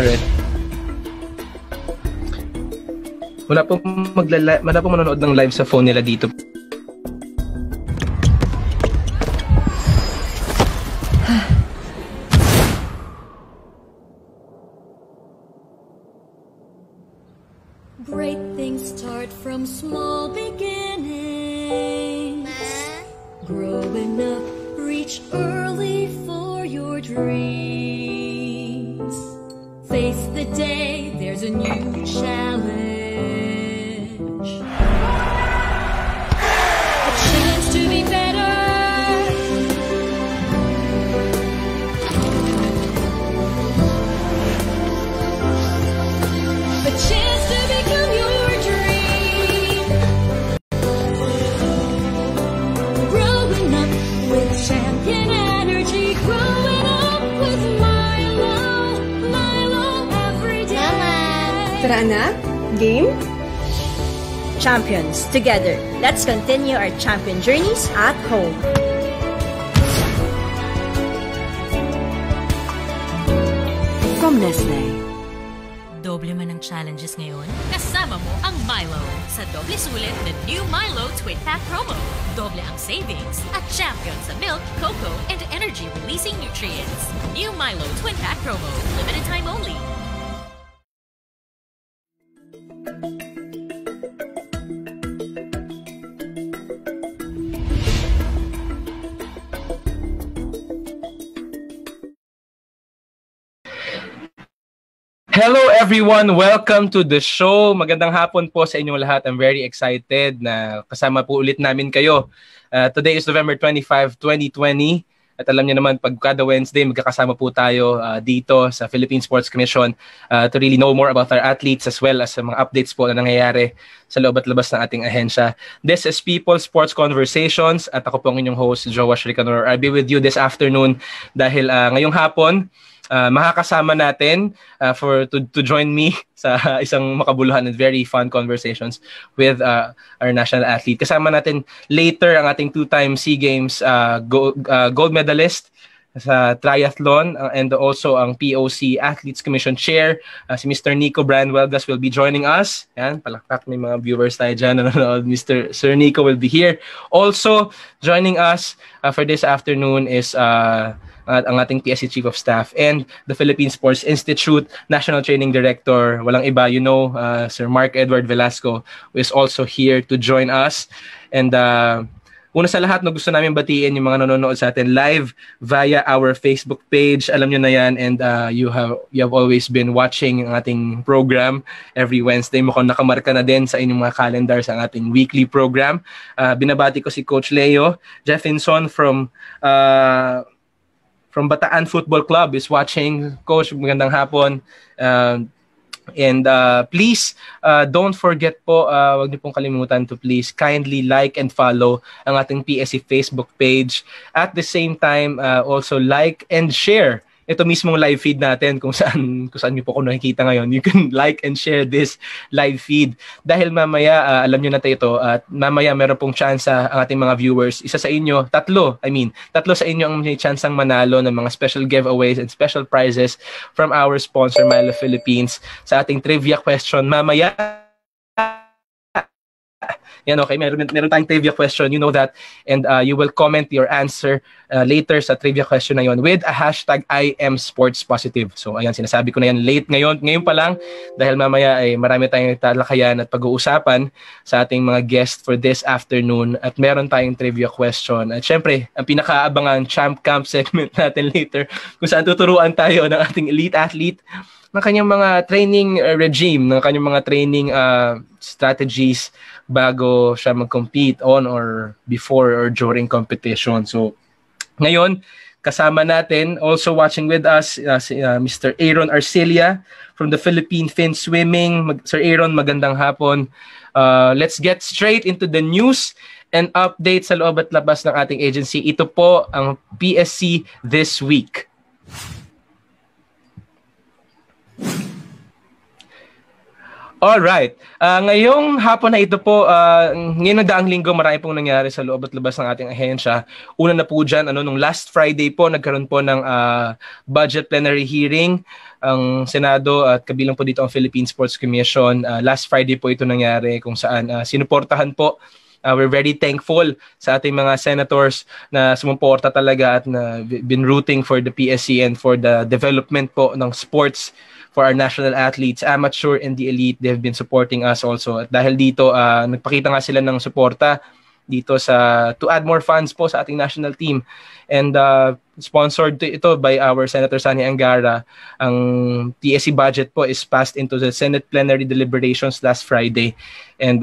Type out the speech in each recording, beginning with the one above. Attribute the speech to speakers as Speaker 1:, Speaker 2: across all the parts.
Speaker 1: Alright. Wala pong manonood ng live sa phone nila dito.
Speaker 2: Great things start from small beginnings. Growing up, reach early for your dreams. Face the day, there's a new challenge. A chance to be better. A chance to become your dream. Growing up with champion energy. Growing up with Milo. Milo every day.
Speaker 3: Tara na? Game?
Speaker 4: Champions, together, let's continue our champion journeys at home.
Speaker 3: From Nestle.
Speaker 5: Doble man ang challenges ngayon? Kasama mo ang Milo. Sa doble sulit, the new Milo Twin Pack Promo. Doble ang savings at champion sa milk, cocoa, and energy-releasing nutrients. New Milo Twin Pack Promo. Limited time only.
Speaker 1: Hello everyone! Welcome to the show. Magandang hapon po sa inyong lahat. I'm very excited na kasama po ulit namin kayo. Today is November 25, 2020. At alam niyo naman, pag kada Wednesday, magkakasama po tayo dito sa Philippine Sports Commission to really know more about our athletes as well as sa mga updates po na nangyayari sa loob at labas ng ating ahensya. This is People Sports Conversations at ako po ang inyong host, Joash Ricanor. I'll be with you this afternoon dahil ngayong hapon, makakasama natin to join me sa isang makabuluhan and very fun conversations with our national athlete. Kasama natin later ang ating two-time SEA Games gold medalist sa triathlon and also ang POC Athletes Commission Chair, si Mr. Nico Branwelgas will be joining us. Yan, palakpak, may mga viewers tayo dyan. Sir Nico will be here. Also, joining us for this afternoon is ang ating PSC Chief of Staff and the Philippine Sports Institute National Training Director, walang iba, Sir Mark Edward Velasco, who is also here to join us. And una sa lahat, gusto namin batiin yung mga nanonood sa atin live via our Facebook page. Alam nyo na yan, and you have always been watching ang ating program every Wednesday. Mukhang nakamarka na din sa inyong mga calendars ang ating weekly program. Binabati ko si Coach Leo Jeffinson from Bataan Football Club is watching. Coach, magandang hapon. And please, don't forget po, wag niyo pong kalimutan to please kindly like and follow ang ating PSC Facebook page. At the same time, also like and share ito mismong live feed natin kung saan niyo po kung nakikita ngayon. You can like and share this live feed. Dahil mamaya, alam niyo na ito, at mamaya meron pong chance ang ating mga viewers. Isa sa inyo, tatlo sa inyo ang may chance ang manalo ng mga special giveaways and special prizes from our sponsor, Milo Philippines, sa ating trivia question mamaya. Yan, okay, meron tayong trivia question, you know that, and you will comment your answer later sa trivia question na yon with a hashtag #IamSportsPositive. So ayan, sinasabi ko na yan ngayon pa lang, dahil mamaya ay marami tayong talakayan at pag-uusapan sa ating mga guest for this afternoon, at meron tayong trivia question. At syempre, ang pinakaabangan Champ Camp segment natin later, kung saan tuturuan tayo ng ating elite athlete ng kanyang mga training regime, ng kanyang mga training strategies bago siya mag-compete on or before or during competition. So, ngayon, kasama natin, also watching with us, si Mr. Aaron Arcelia from the Philippine Fin Swimming. Sir Aaron, magandang hapon. Let's get straight into the news and updates sa loob at labas ng ating agency. Ito po ang PSC This Week. Alright. Ngayong hapon na ito po, ngayong nagdaang linggo, marami pong nangyari sa loob at labas ng ating ahensya. Una na po dyan, nung last Friday po, nagkaroon po ng budget plenary hearing ang Senado at kabilang po dito ang Philippine Sports Commission. Last Friday po ito nangyari kung saan sinuportahan po. We're very thankful sa ating mga senators na sumuporta talaga at na been rooting for the PSC and for the development po ng sports for our national athletes, amateur and the elite. They've been supporting us also. At dahil dito, nagpakita nga sila ng suporta dito to add more funds po sa ating national team. And sponsored ito by our Senator Sani Angara. Ang PSC budget po is passed into the Senate plenary deliberations last Friday. And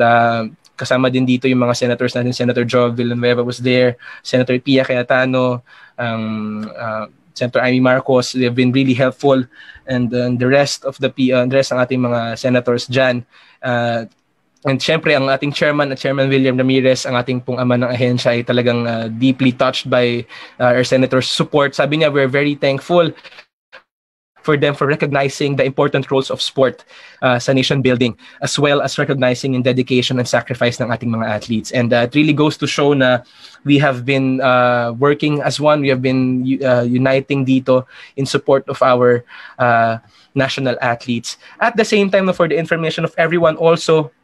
Speaker 1: kasama din dito yung mga senators natin. Senator Joe Villanueva was there, Senator Pia Cayetano, Senator Amy Marcos. They've been really helpful, and the rest of the rest ng ating mga senators dyan. And syempre, ang ating chairman, Chairman William Ramirez, ang ating pong ama ng ahensya ay talagang deeply touched by our senators' support. Sabi niya, we're very thankful for them for recognizing the important roles of sport sa nation building, as well as recognizing in dedication and sacrifice ng ating mga athletes. And it really goes to show na we have been working as one. We have been uniting dito in support of our national athletes. At the same time, for the information of everyone also,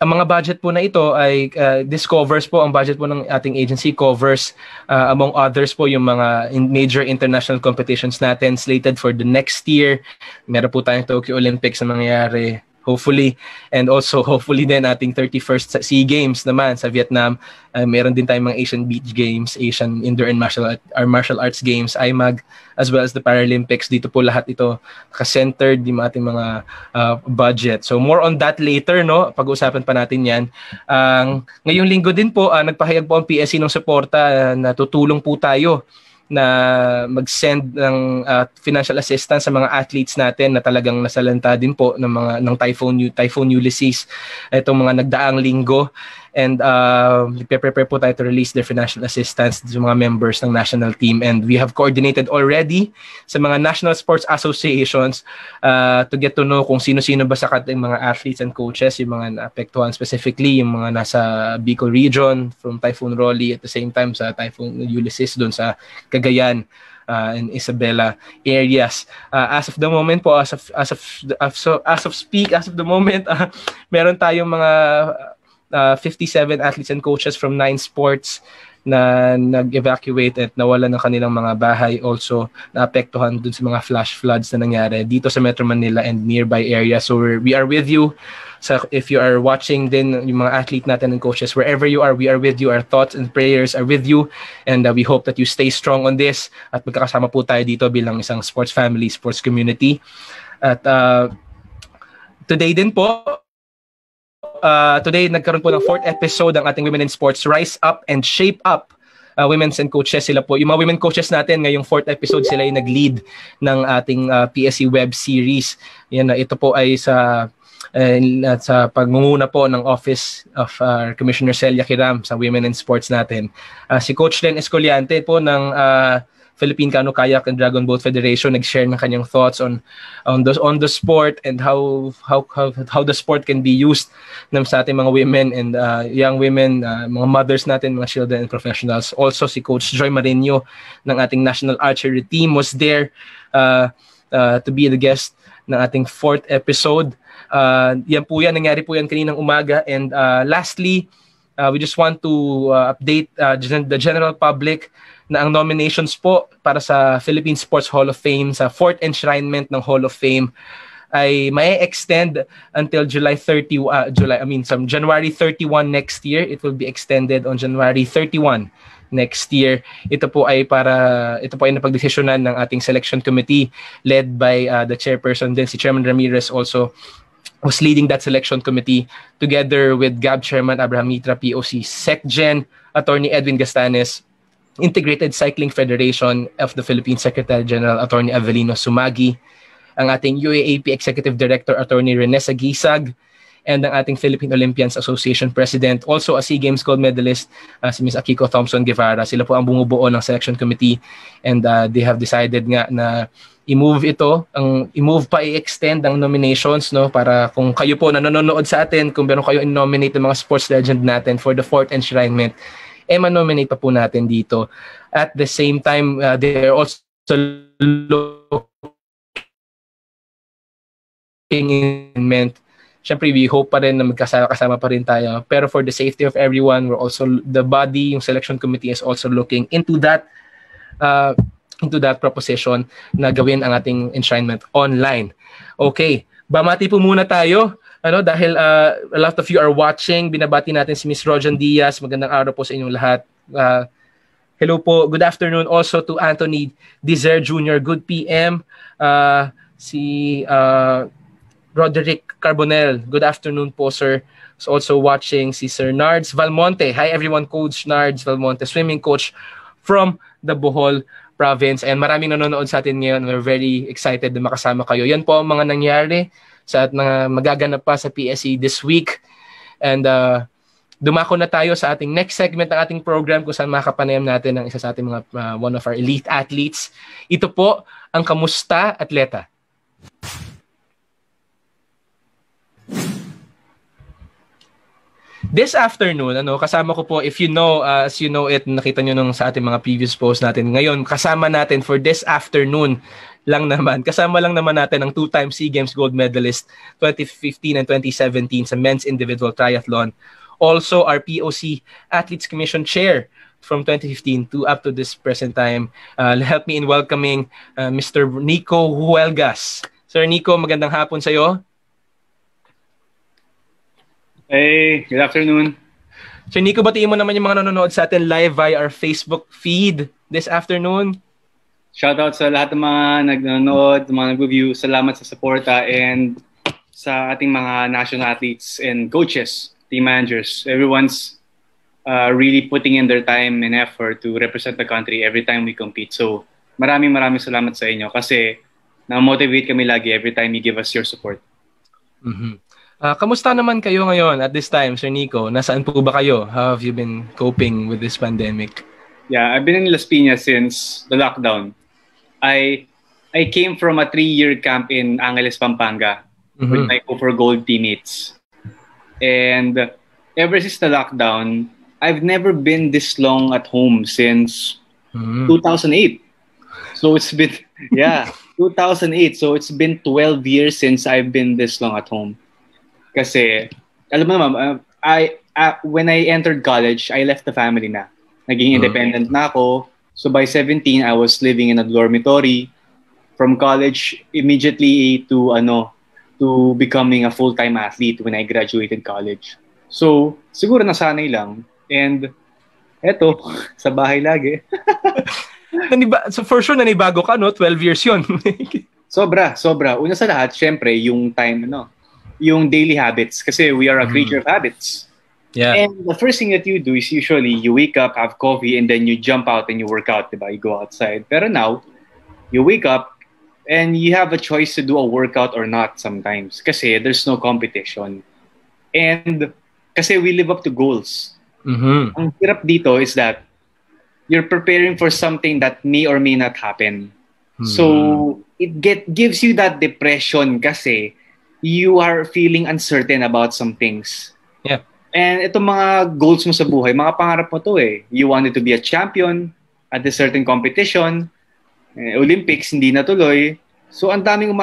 Speaker 1: ang mga budget po na ito ay this covers po, ang budget po ng ating agency covers among others po yung mga major international competitions natin slated for the next year. Meron po tayong Tokyo Olympics na mangyayari hopefully, and also hopefully din ating 31st SEA Games naman sa Vietnam. Meron din tayong mga Asian Beach Games, Asian Indoor and Martial Arts Games, IMAG, as well as the Paralympics. Dito po lahat ito ka-centered yung ating mga budget. So more on that later, no? Pag-uusapan pa natin yan. Ngayong linggo din po, nagpahayag po ang PSC ng suporta na tutulong po tayo na mag-send ng financial assistance sa mga athletes natin na talagang nasalanta din po ng Typhoon Ulysses itong mga nagdaang linggo. And prepare po tayo to release their financial assistance sa mga members ng national team. And we have coordinated already sa mga national sports associations to get to know kung sino-sino ba sa ating mga athletes and coaches, yung mga naapektuhan specifically, yung mga nasa Bicol region from Typhoon Rolly, at the same time sa Typhoon Ulysses doon sa Cagayan and Isabela areas. As of the moment po, as of the moment, meron tayong mga 57 athletes and coaches from 9 sports na nag-evacuate at nawalan ng kanilang mga bahay, also naapektuhan dun sa mga flash floods na nangyari dito sa Metro Manila and nearby areas. So we are with you. So if you are watching din yung mga athlete natin and coaches, wherever you are, we are with you. Our thoughts and prayers are with you, and we hope that you stay strong on this at magkakasama po tayo dito bilang isang sports family, sports community. At today din po, today nagkaroon po ng 4th episode ang ating Women in Sports Rise Up and Shape Up. Women's and coaches sila po. Yung mga women coaches natin ngayong 4th episode, sila yung nag-lead ng ating PSC web series. Yan, ito po ay sa pagmumuna po ng Office of Commissioner Celia Kiram sa Women in Sports natin. Si Coach Len Escoliante po ng Philippine Canoe Kayak and Dragon Boat Federation nag-share ng kanyang thoughts on the sport and how the sport can be used sa ating mga women and young women, mga mothers natin, mga children and professionals. Also si Coach Joy Marino ng ating national archery team was there to be the guest ng ating 4th episode. Nangyari po yan kaninang umaga. And lastly, we just want to update the general public na ang nominations po para sa Philippine Sports Hall of Fame, sa 4th enshrinement ng Hall of Fame, ay may extend until January 31 next year. It will be extended on January 31 next year. Ito po ay napagdesisyonan ng ating selection committee led by the chairperson din, si Chairman Ramirez also was leading that selection committee together with GAB Chairman Abraham Mitra, POC SecGen, Attorney Edwin Gastanes, Integrated Cycling Federation of the Philippines Secretary General Attorney Avelino Sumagi, ang ating UAAP Executive Director Attorney Rene Sagisag, and ang ating Philippine Olympians Association President, also a SEA Games gold medalist, si Ms. Akiko Thompson Guevara. Sila po ang bumubuo ng selection committee, and they have decided nga na i-extend ang nominations, no, para kung kayo po nanonood sa atin, kung meron kayo in-nominate ng mga sports legend natin for the 4th enshrinement, ma-nominate pa po natin dito. At the same time, they're also looking in. Siyempre, we hope pa rin na magkasama pa rin tayo. Pero for the safety of everyone, the body, yung selection committee is also looking into that proposition na gawin ang ating enshrinement online. Okay, bamati po muna tayo. Dahil a lot of you are watching, binabati natin si Ms. Rojan Diaz. Magandang araw po sa inyong lahat. Hello po, good afternoon also to Anthony Dizer Jr. Good PM. Si Roderick Carbonell, good afternoon po, sir. So also watching si Sir Nards Valmonte. Hi everyone, Coach Nards Valmonte, swimming coach from the Bohol Province. And maraming nanonood sa atin ngayon. We're very excited na makasama kayo. Yan po ang mga nangyari sa magaganap pa sa PSE this week. And dumako na tayo sa ating next segment ng ating program kung saan makapanayam natin ang isa sa ating mga one of our elite athletes. Ito po ang Kamusta Atleta. This afternoon, kasama ko po, if you know, as you know it, nakita nyo nung sa ating mga previous posts natin. Ngayon, kasama natin for this afternoon lang naman. Kasama lang naman natin ang 2-time SEA Games gold medalist 2015 and 2017 sa men's individual triathlon. Also, our POC Athletes Commission Chair from 2015 to up to this present time. Help me in welcoming Mr. Nico Huelgas. Sir Nico, magandang hapon sa iyo.
Speaker 6: Hey, good afternoon.
Speaker 1: Sir Nico, batiin mo naman yung mga nanonood sa atin live via our Facebook feed this afternoon.
Speaker 6: Shoutout sa lahat ng mga nanonood, mga nag-review. Salamat sa suporta and sa ating mga national athletes and coaches, team managers. Everyone's really putting in their time and effort to represent the country every time we compete. So maraming salamat sa inyo kasi na-motivate kami lagi every time you give us your support.
Speaker 1: Mm-hmm. Kamusta naman kayo ngayon at this time, Sir Nico? Nasaan po ba kayo? How have you been coping with this pandemic?
Speaker 6: Yeah, I've been in Las Piñas since the lockdown. I came from a 3-year camp in Angeles, Pampanga with my Go4 Gold teammates. And ever since the lockdown, I've never been this long at home since 2008. So it's been, 2008. So it's been 12 years since I've been this long at home. Kasi, alam mo naman, when I entered college, I left the family na. Naging independent na ako. So by 17, I was living in a dormitory. From college, immediately to becoming a full-time athlete when I graduated college. So, siguro nasanay lang. And, eto, sa bahay lagi.
Speaker 1: So for sure, nanibago ka, no? 12 years yun.
Speaker 6: Sobra. Una sa lahat, syempre, yung yung daily habits kasi we are a creature of habits.
Speaker 1: Yeah.
Speaker 6: And the first thing that you do is usually you wake up, have coffee, and then you jump out and you work out, diba? You go outside. Pero now, you wake up and you have a choice to do a workout or not sometimes kasi there's no competition. And kasi we live up to goals.
Speaker 1: Mm-hmm.
Speaker 6: Ang hirap dito is that you're preparing for something that may or may not happen. Mm-hmm. So, it gives you that depression kasi you are feeling uncertain about some things.
Speaker 1: Yeah.
Speaker 6: And itong mga goals mo sa buhay, mga pangarap mo to eh. You wanted to be a champion at a certain competition. Olympics, hindi natuloy. So, ang daming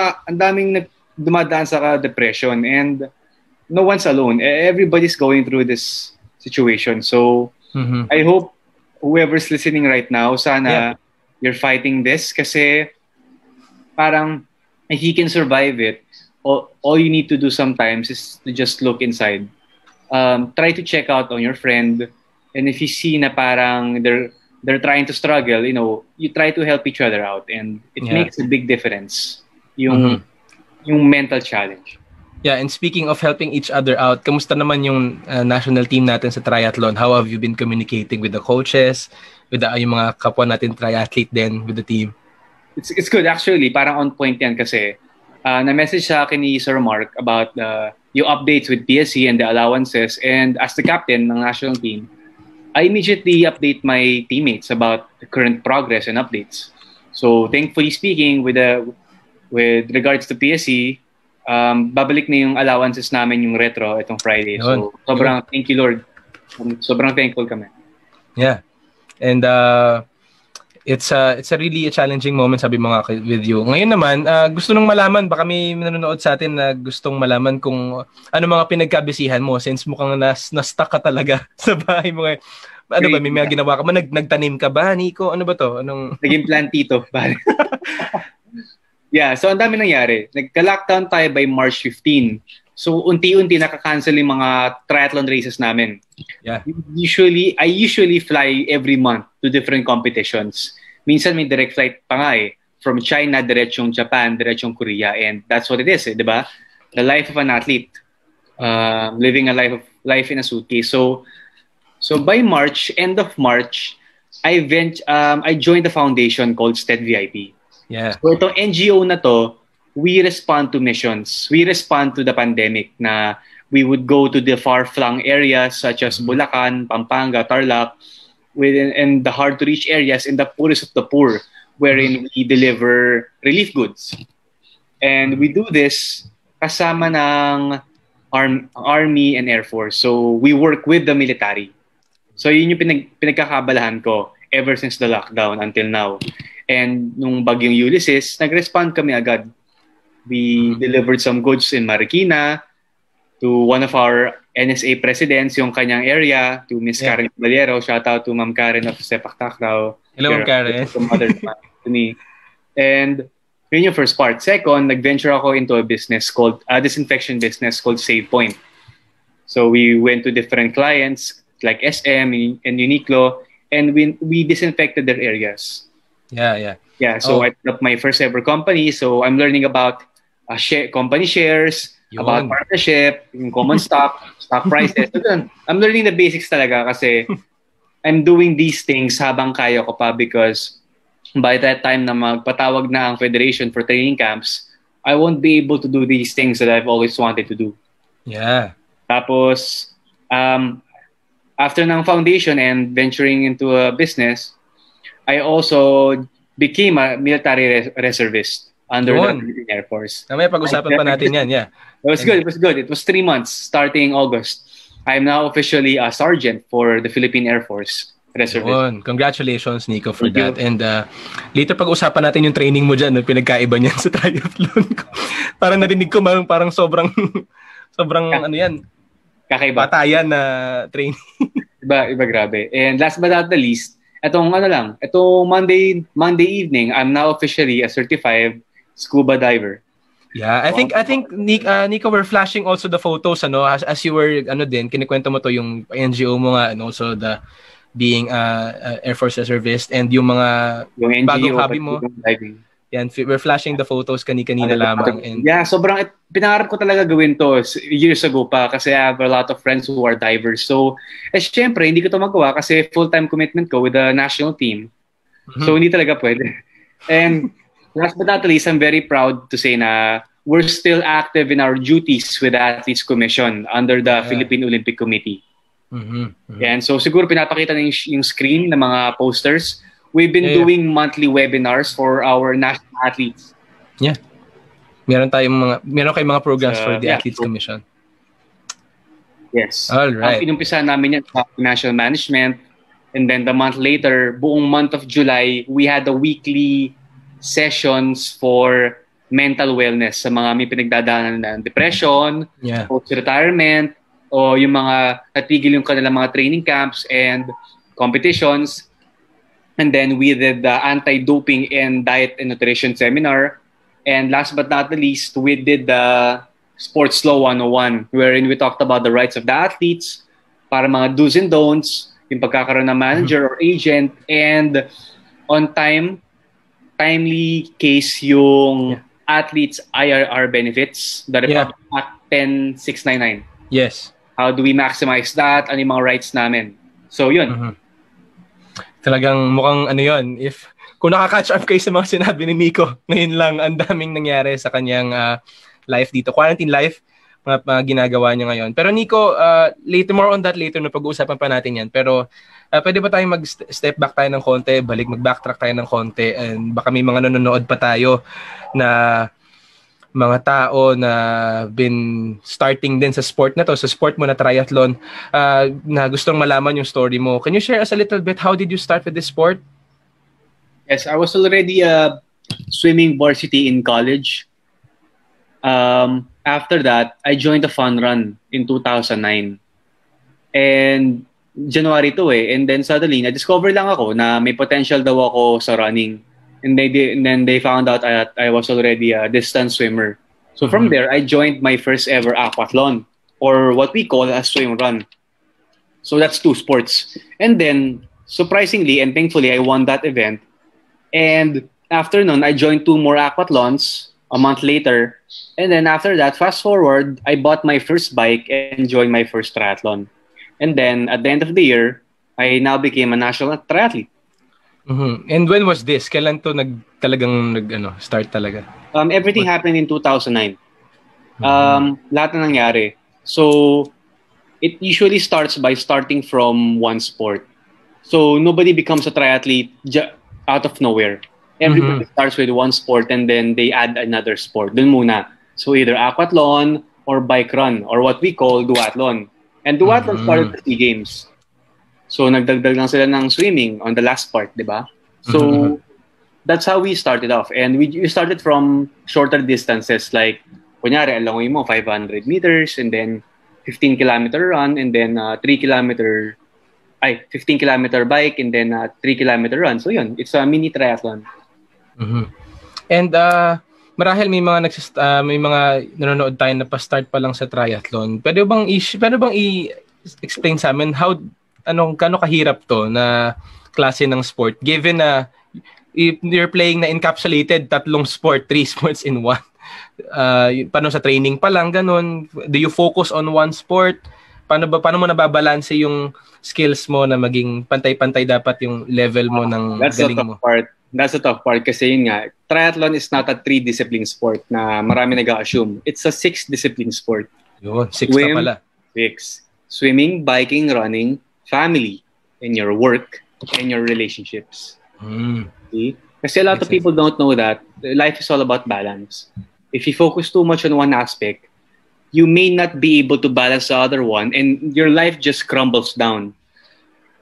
Speaker 6: dumadaan sa depression. And no one's alone. Everybody's going through this situation. So, I hope whoever's listening right now, sana you're fighting this kasi parang if you can survive it, all you need to do sometimes is to just look inside. Try to check out on your friend, and if you see na parang they're trying to struggle, you try to help each other out, and it makes a big difference. Yung mental challenge.
Speaker 1: Yeah, and speaking of helping each other out, kamusta naman yung national team natin sa triathlon? How have you been communicating with the coaches, with yung mga kapwa natin triathlete din with the team?
Speaker 6: It's good actually, parang on point yan kasi na-message sa akin ni Sir Mark about yung updates with PSC and the allowances. And as the captain ng national team, I immediately update my teammates about the current progress and updates. So thankfully speaking, with regards to PSC, babalik na yung allowances namin yung retro itong Friday. So sobrang thank you Lord. Sobrang thankful kami.
Speaker 1: Yeah. And it's a really challenging moment, sabi mo nga with you. Ngayon naman, gusto nung malaman, baka may nanonood sa atin na gustong malaman kung ano mga pinagkabisihan mo since mukhang na-stuck ka talaga sa bahay mo ngayon. Ano ba, may mga ginawa ka ba? Nagtanim ka ba, Nico? Ano ba to?
Speaker 6: Naging plantito. Yeah, so ang dami nangyari. Nagka-lockdown tayo by March 15. So unti-unti nakakancel yung mga triathlon races namin.
Speaker 1: Yeah.
Speaker 6: I usually fly every month to different competitions. Minsan may direct flight pa nga eh. From China, diretsong Japan, diretsong Korea. And that's what it is, di ba? The life of an athlete. Living a life in a suitcase. So by March, end of March, I joined the foundation called STED VIP.
Speaker 1: Yeah.
Speaker 6: So itong NGO na to, we respond to missions. We respond to the pandemic na we would go to the far-flung areas such as Bulacan, Pampanga, Tarlac, and the hard-to-reach areas in the poorest of the poor, wherein we deliver relief goods. And we do this kasama ng Army and Air Force. So we work with the military. So yun yung pinagkakabalahan ko ever since the lockdown until now. And nung bagyong Ulysses, nag-respond kami agad. We delivered some goods in Marikina to one of our NSA presidents, yung kanyang area, to Miss Karen Caballero. Shout out to Ma'am Karen of Sepak Takraw.
Speaker 1: Hello, Ma'am Karen.
Speaker 6: To me. And yun yung first part. Second, nag-venture ako into a business called, disinfection business called Save Point. So we went to different clients like SM and Uniqlo, and we disinfected their areas. Yeah, so I set up my first ever company. So I'm learning about company shares, about partnership, yung common stock prices. So, I'm learning the basics talaga kasi I'm doing these things habang kaya ko pa because by that time na magpatawag na ang federation for training camps, I won't be able to do these things that I've always wanted to do.
Speaker 1: Yeah.
Speaker 6: Tapos, after ng foundation and venturing into a business, I also became a military reservist under the Philippine Air Force.
Speaker 1: May pag-usapan pa natin yan, yeah.
Speaker 6: It was good. It was 3 months starting August. I am now officially a sergeant for the Philippine Air Force reservist.
Speaker 1: Congratulations, Nico, for that. And later pag-usapan natin yung training mo dyan, pinagkaiba niyan sa triathlon ko. Parang narinig ko, parang sobrang ano yan,
Speaker 6: kakaiba.
Speaker 1: Batayan na training.
Speaker 6: Iba grabe. And last but not the least, itong Monday evening, I'm now officially a certified scuba diver.
Speaker 1: Yeah, I think Nico, we're flashing also the photos as you were kinikwento mo to yung NGO mo nga and also the being Air Force reservist and yung
Speaker 6: NGO,
Speaker 1: bagong hobby mo.
Speaker 6: Diving.
Speaker 1: Yan, we're flashing the photos kanina lamang. And
Speaker 6: yeah, sobrang pinangarap ko talaga gawin to years ago pa kasi I have a lot of friends who are divers. So, syempre, hindi ko to magawa kasi full-time commitment ko with the national team. So, hindi talaga pwede. And last but not least, I'm very proud to say na we're still active in our duties with the Athletes Commission under the Philippine Olympic Committee. And so, siguro pinapakita na yung screen ng mga posters. We've been doing monthly webinars for our national athletes.
Speaker 1: Yeah. Meron kayong mga programs for the Athletes Commission.
Speaker 6: Yes.
Speaker 1: All right.
Speaker 6: Inumpisa namin yan sa financial management. And then the month later, buong month of July, we had the weekly sessions for mental wellness sa mga may pinagdadaanan ng depression, post-retirement, o yung mga natigil yung kanilang mga training camps and competitions. And then we did the anti-doping and diet and nutrition seminar. And last but not the least, we did the Sports Law 101, wherein we talked about the rights of the athletes, para mga do's and don'ts, yung pagkakaroon ng manager or agent, and on timely case yung athletes IRR benefits, the Republic Act 10699.
Speaker 1: Yes.
Speaker 6: How do we maximize that? Ano yung mga rights namin? So yun.
Speaker 1: Talagang mukhang kung nakaka-catch up kayo sa mga sinabi ni Nico, ngayon lang ang daming nangyari sa kanyang life dito. Quarantine life, mga ginagawa niyo ngayon. Pero Nico, later, more on that later, no, pag-uusapan pa natin yan. Pero pwede ba tayong mag-step back tayo ng konti, mag-backtrack tayo ng konti, and baka may mga nanonood pa tayo na mga tao na been starting din sa sport na to, sa sport mo na triathlon, na gustong malaman yung story mo. Can you share us a little bit, how did you start with this sport?
Speaker 6: Yes, I was already swimming varsity in college. After that, I joined the fun run in 2009. And January to and then suddenly, na-discover lang ako na may potential daw ako sa running. And then they found out that I was already a distance swimmer. So from there, I joined my first ever aquathlon, or what we call a swim run. So that's 2 sports. And then, surprisingly and thankfully, I won that event. And after nun, I joined 2 more aquathlons a month later. And then after that, fast forward, I bought my first bike and joined my first triathlon. And then at the end of the year, I now became a national triathlete.
Speaker 1: And when was this? Kailan to start talaga?
Speaker 6: Everything happened in 2009. Lahat na nangyari. So it usually starts by starting from one sport. So nobody becomes a triathlete out of nowhere. Everybody starts with one sport and then they add another sport. Dun muna. So either aquathlon or bike run or what we call duathlon. And duathlon started the SEA Games. So nagdagdag lang sila ng swimming on the last part, di ba? So that's how we started off. And we started from shorter distances like, kunyari, alangoy mo, 500 meters and then 15-kilometer run and then 15-kilometer bike and then 3-kilometer run. So yun, it's a mini triathlon.
Speaker 1: And marahil may mga may mga nanonood tayo na pa-start pa lang sa triathlon. Pwede bang i-explain sa amin gaano kahirap to na klase ng sport given na you're playing na encapsulated 3 sport, 3 sports in one. Paano sa training pa lang ganun? Do you focus on one sport? Paano mo nababalanse yung skills mo na maging pantay-pantay dapat yung level mo ng galing mo?
Speaker 6: That's the tough part kasi yun nga, triathlon is not a 3-discipline sport na marami nag-assume. It's a 6-discipline sport.
Speaker 1: Yun, 6 na pala.
Speaker 6: 6. Swimming, biking, running, family, and your work, and your relationships. See? Kasi a lot of people don't know that life is all about balance. If you focus too much on one aspect, you may not be able to balance the other one and your life just crumbles down.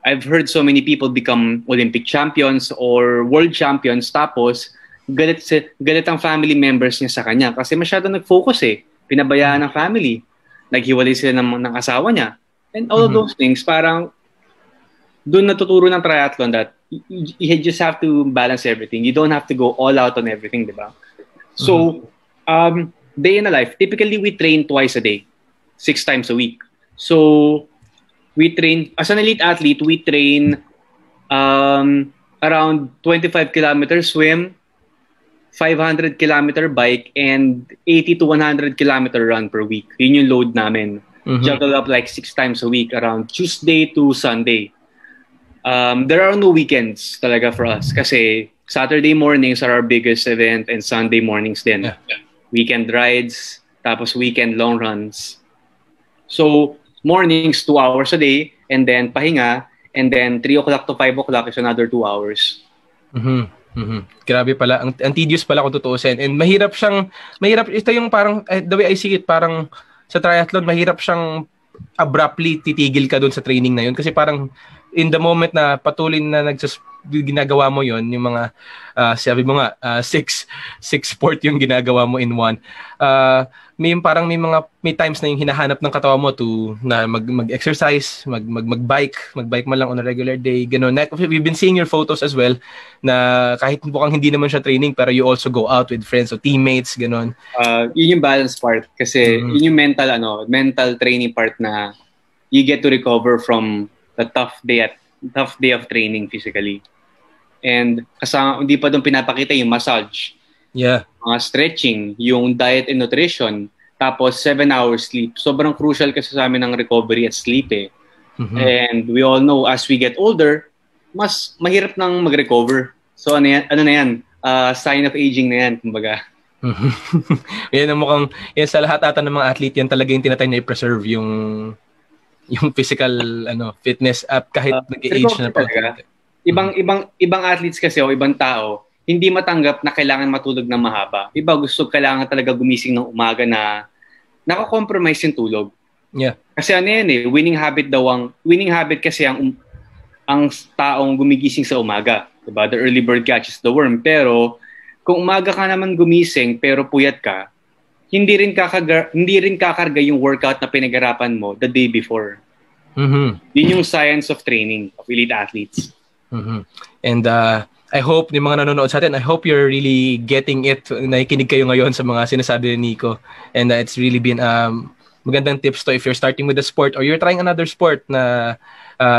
Speaker 6: I've heard so many people become Olympic champions or world champions tapos galit ang family members niya sa kanya kasi masyado nag-focus pinabayaan ng family. Naghiwalay sila ng asawa niya. And all of those things, parang doon natuturo ng triathlon that you just have to balance everything. You don't have to go all out on everything, di ba? So, day in a life, typically we train twice a day, 6 times a week. So, we train, as an elite athlete, we train around 25 kilometers swim, 500 kilometer bike, and 80 to 100 kilometer run per week. Yun yung load namin. Juggle up like 6 times a week, around Tuesday to Sunday. There are no weekends talaga for us kasi Saturday mornings are our biggest event and Sunday mornings din. Yeah. Weekend rides, tapos weekend long runs. So, mornings, 2 hours a day, and then pahinga, and then 3 o'clock to 5 o'clock is another 2 hours.
Speaker 1: Grabe pala. Ang tedious pala kung tutuusin. And mahirap, ito yung parang, the way I see it, parang sa triathlon, mahirap siyang abruptly titigil ka dun sa training na yun. Kasi parang in the moment na patuloy na ginagawa mo yon yung mga sabi mo nga 6 sport yung ginagawa mo in one, may times na yung hinahanap ng katawan mo na mag-exercise, mag-bike man lang on a regular day, ganun. We've been seeing your photos as well na kahit mukhang hindi naman siya training pero you also go out with friends o teammates, ganun.
Speaker 6: Yun yung balance part kasi yun yung mental training part na you get to recover from the tough day of training physically. And kasama, hindi pa doon pinapakita yung massage.
Speaker 1: Yeah.
Speaker 6: Mga stretching, yung diet and nutrition, tapos 7 hours sleep. Sobrang crucial kasi sa amin ng recovery at sleep And we all know as we get older, mas mahirap nang mag-recover. So ano na yan? Sign of aging na yan, kumbaga.
Speaker 1: Yan ang mukhang, yan sa lahat ata ng mga athlete, yan talaga yung tinatay na i-preserve yung physical fitness up kahit nag-age na po.
Speaker 6: Ibang athletes kasi o ibang tao, hindi matanggap na kailangan matulog ng mahaba. Iba gusto kailangan talaga gumising ng umaga na naka-compromise yung tulog.
Speaker 1: Yeah.
Speaker 6: Kasi winning habit kasi ang taong gumigising sa umaga, diba? The early bird catches the worm. Pero kung umaga ka naman gumising pero puyat ka, hindi rin kakarga yung workout na pinag-arapan mo the day before. Yun yung science of training of elite athletes.
Speaker 1: And I hope yung mga nanonood sa atin, I hope you're really getting it. Nakikinig kayo ngayon sa mga sinasabi ni Nico. And it's really been magandang tips to if you're starting with a sport or you're trying another sport na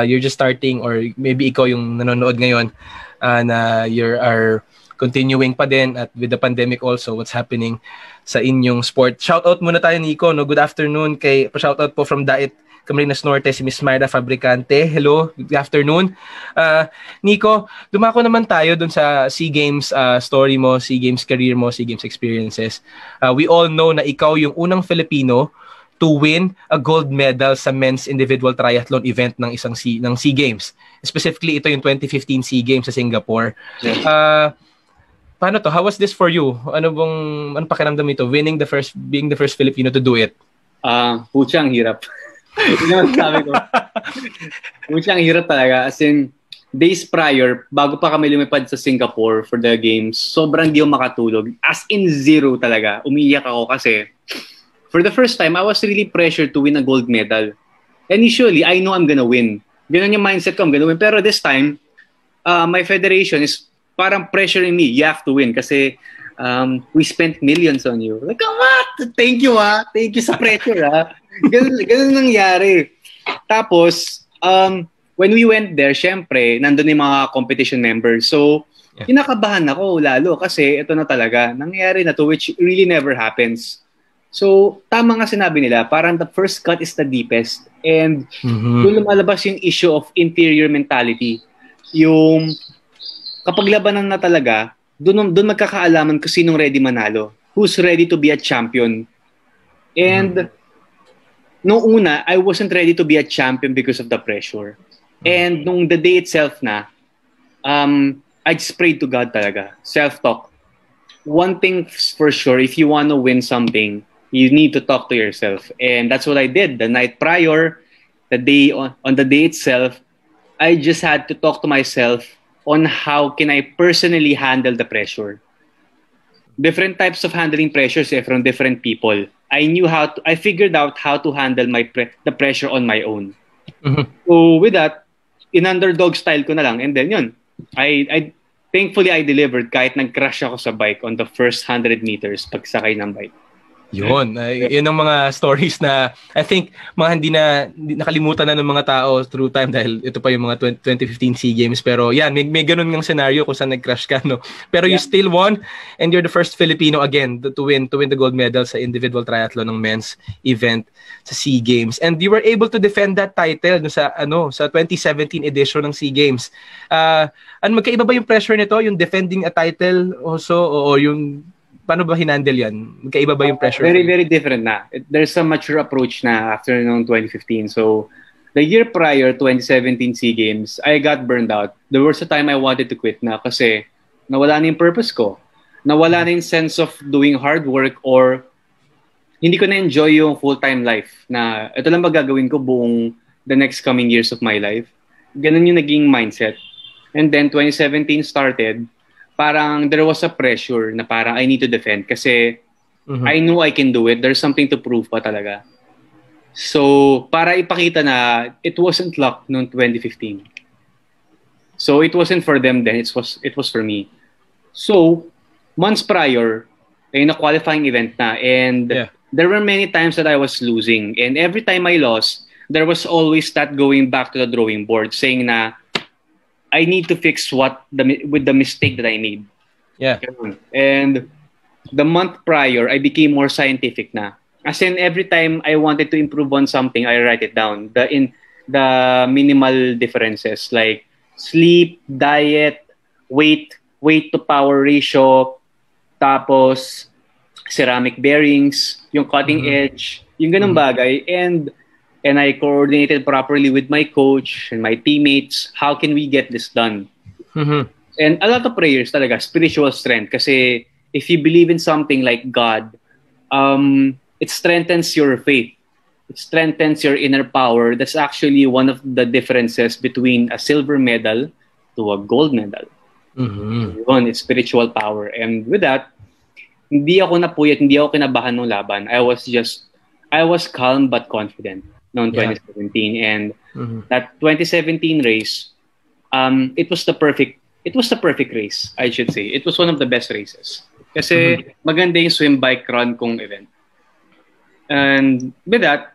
Speaker 1: you're just starting, or maybe ikaw yung nanonood ngayon na are continuing pa din at with the pandemic also, what's happening sa inyong sport. Shoutout muna tayo, Nico. No? Good afternoon. Shoutout po from Daet Camarines Norte, si Miss Mayra Fabricante. Hello, good afternoon. Nico, dumako naman tayo dun sa SEA Games story mo, SEA Games career mo, SEA Games experiences. We all know na ikaw yung unang Filipino to win a gold medal sa men's individual triathlon event ng SEA Games. Specifically, ito yung 2015 SEA Games sa Singapore. Yeah. Paano to? How was this for you? Ano pakiramdam nito? Being the first Filipino to do it?
Speaker 6: Pucha, ang hirap. Yun ang sabi ko. Pucha, ang hirap talaga. As in, days prior, bago pa kami lumipad sa Singapore for the games, sobrang di ako makatulog. As in zero talaga. Umiiyak ako kasi for the first time, I was really pressured to win a gold medal. And usually, I know I'm gonna win. Ganun yung mindset ko, I'm gonna win. Pero this time, my federation is parang pressuring me, you have to win kasi we spent millions on you. Like, what? Thank you, Thank you sa pressure, Ganun nangyari. Tapos, when we went there, syempre, nandun yung mga competition members. So, kinakabahan ako lalo kasi ito na talaga. Nangyari na to, which really never happens. So, tama nga sinabi nila, parang the first cut is the deepest. And doon lumalabas yung issue of inferior mentality. Yung kapag labanan na talaga, doon magkakaalaman kung sinong ready manalo. Who's ready to be a champion. And noong una, I wasn't ready to be a champion because of the pressure. And nung the day itself na, I just prayed to God talaga. Self-talk. One thing for sure, if you want to win something, you need to talk to yourself. And that's what I did. The night prior, the day on the day itself, I just had to talk to myself on how can I personally handle the pressure. Different types of handling pressures from different people. I figured out how to handle the pressure on my own. So with that, in underdog style ko na lang. And then yun, I thankfully I delivered kahit nag-crash ako sa bike on the first 100 meters pagsakay ng bike.
Speaker 1: Yun. Yun ang mga stories na I think mga hindi nakalimutan na ng mga tao through time dahil ito pa yung mga 2015 SEA Games. Pero yan, may ganun ngang scenario kung saan nag-crash ka, no? Pero you still won and you're the first Filipino again to win the gold medal sa individual triathlon ng men's event sa SEA Games. And you were able to defend that title no, sa 2017 edition ng SEA Games. Magkaiba ba yung pressure nito? Yung defending a title also o yung paano ba hinandle yan? Magkaiba ba yung pressure?
Speaker 6: Very, very different na. There's a mature approach na after noong 2015. So, the year prior, 2017 SEA Games, I got burned out. There was a time I wanted to quit na kasi nawala na yung purpose ko. Nawala na yung sense of doing hard work or hindi ko na-enjoy yung full-time life na ito lang ba gagawin ko buong the next coming years of my life. Ganun yung naging mindset. And then, 2017 started, parang there was a pressure na parang I need to defend kasi I knew I can do it. There's something to prove pa talaga. So, para ipakita na it wasn't luck noong 2015. So, it wasn't for them then. It was for me. So, months prior, ay na-qualifying event na. And there were many times that I was losing. And every time I lost, there was always that going back to the drawing board saying na I need to fix with the mistake that I made.
Speaker 1: Yeah.
Speaker 6: And the month prior, I became more scientific na. As in, every time I wanted to improve on something, I write it down. The minimal differences like sleep, diet, weight to power ratio, tapos ceramic bearings, yung cutting edge, yung ganung bagay. And I coordinated properly with my coach and my teammates. How can we get this done? And a lot of prayers talaga, spiritual strength. Kasi if you believe in something like God, it strengthens your faith. It strengthens your inner power. That's actually one of the differences between a silver medal to a gold medal. Yun, it's spiritual power. And with that, hindi ako napuyat, hindi ako kinabahan ng laban. I was calm but confident noong 2017. And that 2017 race, it was the perfect race, I should say. It was one of the best races. Kasi maganda yung swim, bike, run kong event. And with that,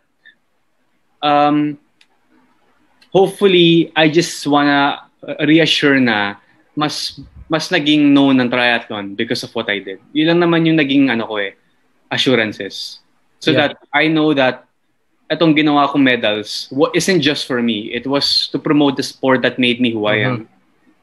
Speaker 6: hopefully, I just wanna reassure na mas naging known ng triathlon because of what I did. Yun lang naman yung naging assurances. So that I know that itong ginawa kong medals isn't just for me. It was to promote the sport that made me who I am.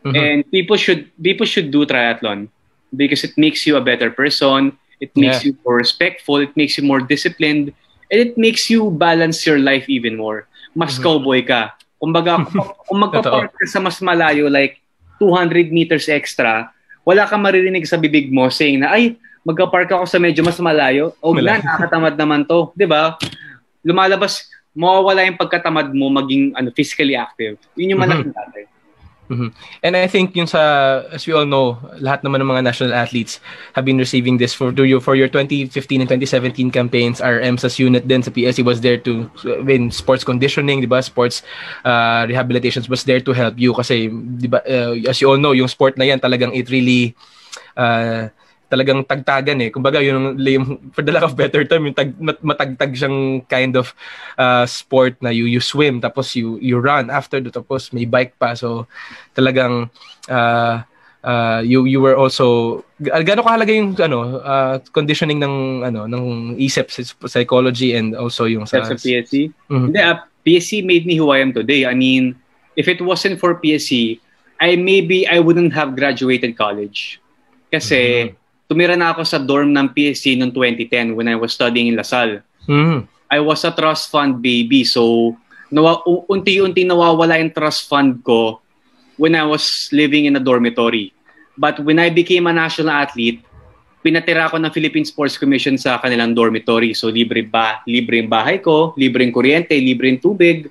Speaker 6: And people should do triathlon because it makes you a better person. It makes you more respectful. It makes you more disciplined. And it makes you balance your life even more. Mas cowboy ka. Kumbaga, kung magpa-park ka sa mas malayo, like 200 meters extra, wala kang maririnig sa bibig mo saying na, ay, magpa-park ako sa medyo mas malayo. O na, nakakatamad naman to. Diba? Lumalabas, mawawala yung pagkatamad mo maging physically active. Yun yung malaking dati.
Speaker 1: And I think yun as we all know, lahat naman ng mga national athletes have been receiving this for your 2015 and 2017 campaigns. Our EMSA's unit din sa PSC was there to in sports conditioning, diba? Sports rehabilitations was there to help you kasi diba, as you all know, yung sport na yan talagang it really talagang tagtagan kumbaga yung for the lack of better term yung matagtag siyang kind of sport na you swim tapos you run after tapos may bike pa, so talagang you were also gaano kahalaga yung conditioning ng isip, psychology, and also yung sa
Speaker 6: PSC. Hindi, PSC made me who I am today. I mean, if it wasn't for PSC, I wouldn't have graduated college kasi tumira na ako sa dorm ng PSC noong 2010 when I was studying in LaSalle. I was a trust fund baby, so unti-unti nawawala yung trust fund ko when I was living in a dormitory. But when I became a national athlete, pinatira ko ng Philippine Sports Commission sa kanilang dormitory. So libre yung bahay ko, libre yung kuryente, libre yung tubig,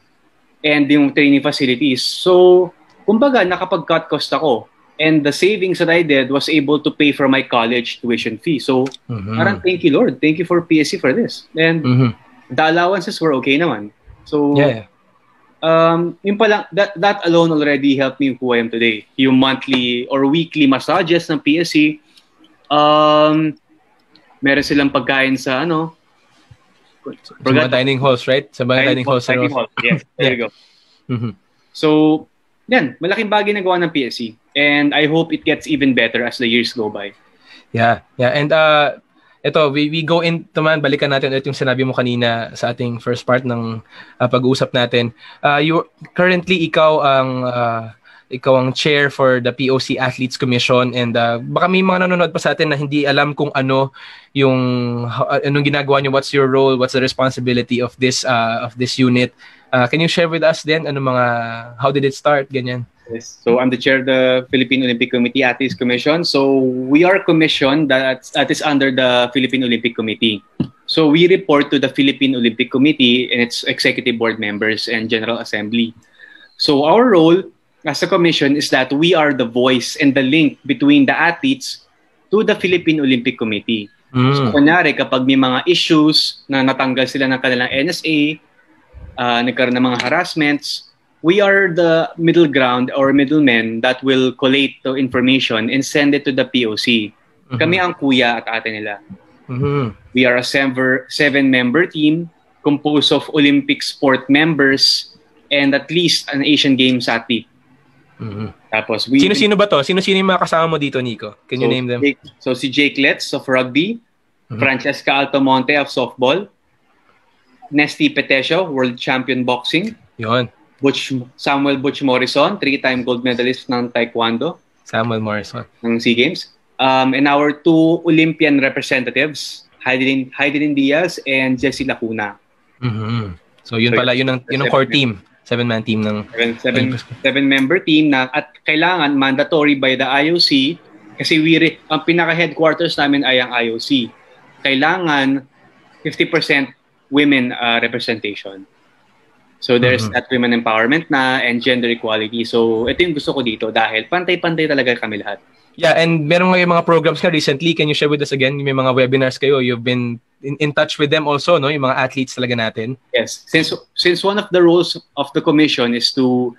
Speaker 6: and yung training facilities. So, kumbaga, nakapag-cut cost ako. And the savings that I did was able to pay for my college tuition fee. So, parang thank you, Lord. Thank you for PSC for this. And the allowances were okay naman. So, yun pa lang, that alone already helped me who I am today. Yung monthly or weekly massages ng PSC. Meron silang pagkain sa
Speaker 1: sa mga dining halls, right? Sa mga dining halls.
Speaker 6: Yes, there you go. So, yan, malaking bagay na gawa ng PSC. And I hope it gets even better as the years go by. Yeah. And ito, we go in, balikan natin ulit yung sinabi mo kanina sa ating first part ng pag-uusap natin. Currently, ikaw ang chair for the POC Athletes Commission, and baka may mga nanonood pa sa atin na hindi alam kung anong ginagawa niyo, what's your role, what's the responsibility of this unit. Can you share with us then how did it start, ganyan? Yes. So I'm the chair of the Philippine Olympic Committee Athletes Commission. So we are a commission that is under the Philippine Olympic Committee. So we report to the Philippine Olympic Committee and its executive board members and General Assembly. So our role as a commission is that we are the voice and the link between the athletes to the Philippine Olympic Committee. So kunyari, kapag may mga issues na natanggal sila ng kanilang NSA, nagkaroon ng mga harassments, we are the middle ground or middlemen that will collate the information and send it to the POC. Kami ang kuya at ate nila. We are a 7-member team composed of Olympic sport members and at least an Asian Games athlete. Tapos
Speaker 1: sino-sino ba to? Sino-sino yung mga kasama mo dito, Nico? Can you name them?
Speaker 6: So si Jake Letts of rugby, Francesca Altamonte of softball, Nesty Petesio, world champion boxing.
Speaker 1: Yon.
Speaker 6: Samuel Butch Morrison, 3-time gold medalist ng Taekwondo.
Speaker 1: Samuel Morrison.
Speaker 6: Ng SEA Games. And our 2 Olympian representatives, Heidelin Diaz, and Jessie Lacuna.
Speaker 1: So yun pala, yun ang core team. 7-man team ng...
Speaker 6: 7-member team na at kailangan mandatory by the IOC kasi ang pinaka-headquarters namin ay ang IOC. Kailangan 50% women representation. So there's that women empowerment na and gender equality. So ito yung gusto ko dito dahil pantay-pantay talaga kami lahat.
Speaker 1: Yeah, and meron nga yung mga programs ka recently. Can you share with us again? May mga webinars kayo. You've been in touch with them also, no? Yung mga athletes talaga natin.
Speaker 6: Yes. Since one of the roles of the commission is to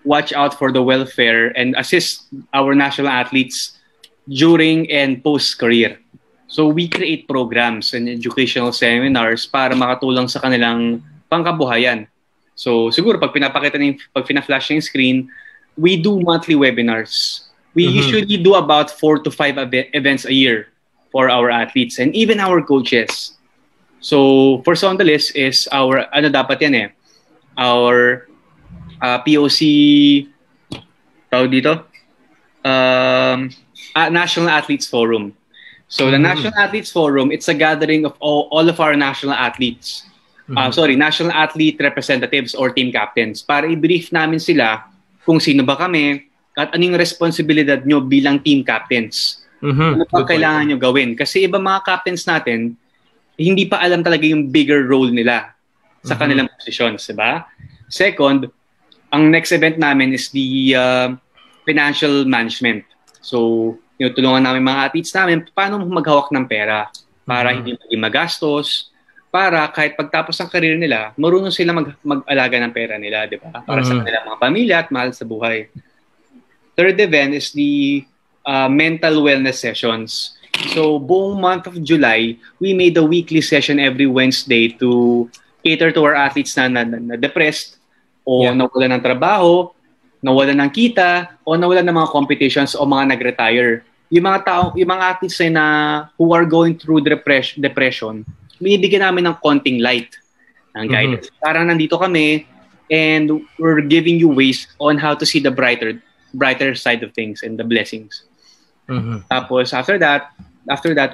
Speaker 6: watch out for the welfare and assist our national athletes during and post-career. So we create programs and educational seminars para makatulong sa kanilang pangkabuhayan. So siguro pag pina-flash yung screen, we do monthly webinars. We usually do about 4 to 5 events a year for our athletes and even our coaches. So first on the list is our our POC National Athletes Forum. So the National Athletes Forum, it's a gathering of all of our national athletes. National athlete representatives or team captains para i-brief namin sila kung sino ba kami at anong responsibilidad nyo bilang team captains. Ano pa kailangan nyo gawin? Kasi iba mga captains natin, hindi pa alam talaga yung bigger role nila sa kanilang positions, diba? Second, ang next event namin is the financial management. So, tulungan namin mga athletes namin paano maghawak ng pera para hindi maging magastos, para kahit pagtapos ng career nila, marunong sila mag-alaga ng pera nila, di ba? Para sa kanilang mga pamilya at mahal sa buhay. Third event is the mental wellness sessions. So, buong month of July, we made a weekly session every Wednesday to cater to our athletes na depressed o nawalan ng trabaho, nawalan ng kita, o nawalan ng mga competitions o mga nag-retire. Yung mga athletes na who are going through depression, binibigyan namin ng konting light ng guidance. Parang nandito kami and we're giving you ways on how to see the brighter side of things and the blessings. Tapos after that,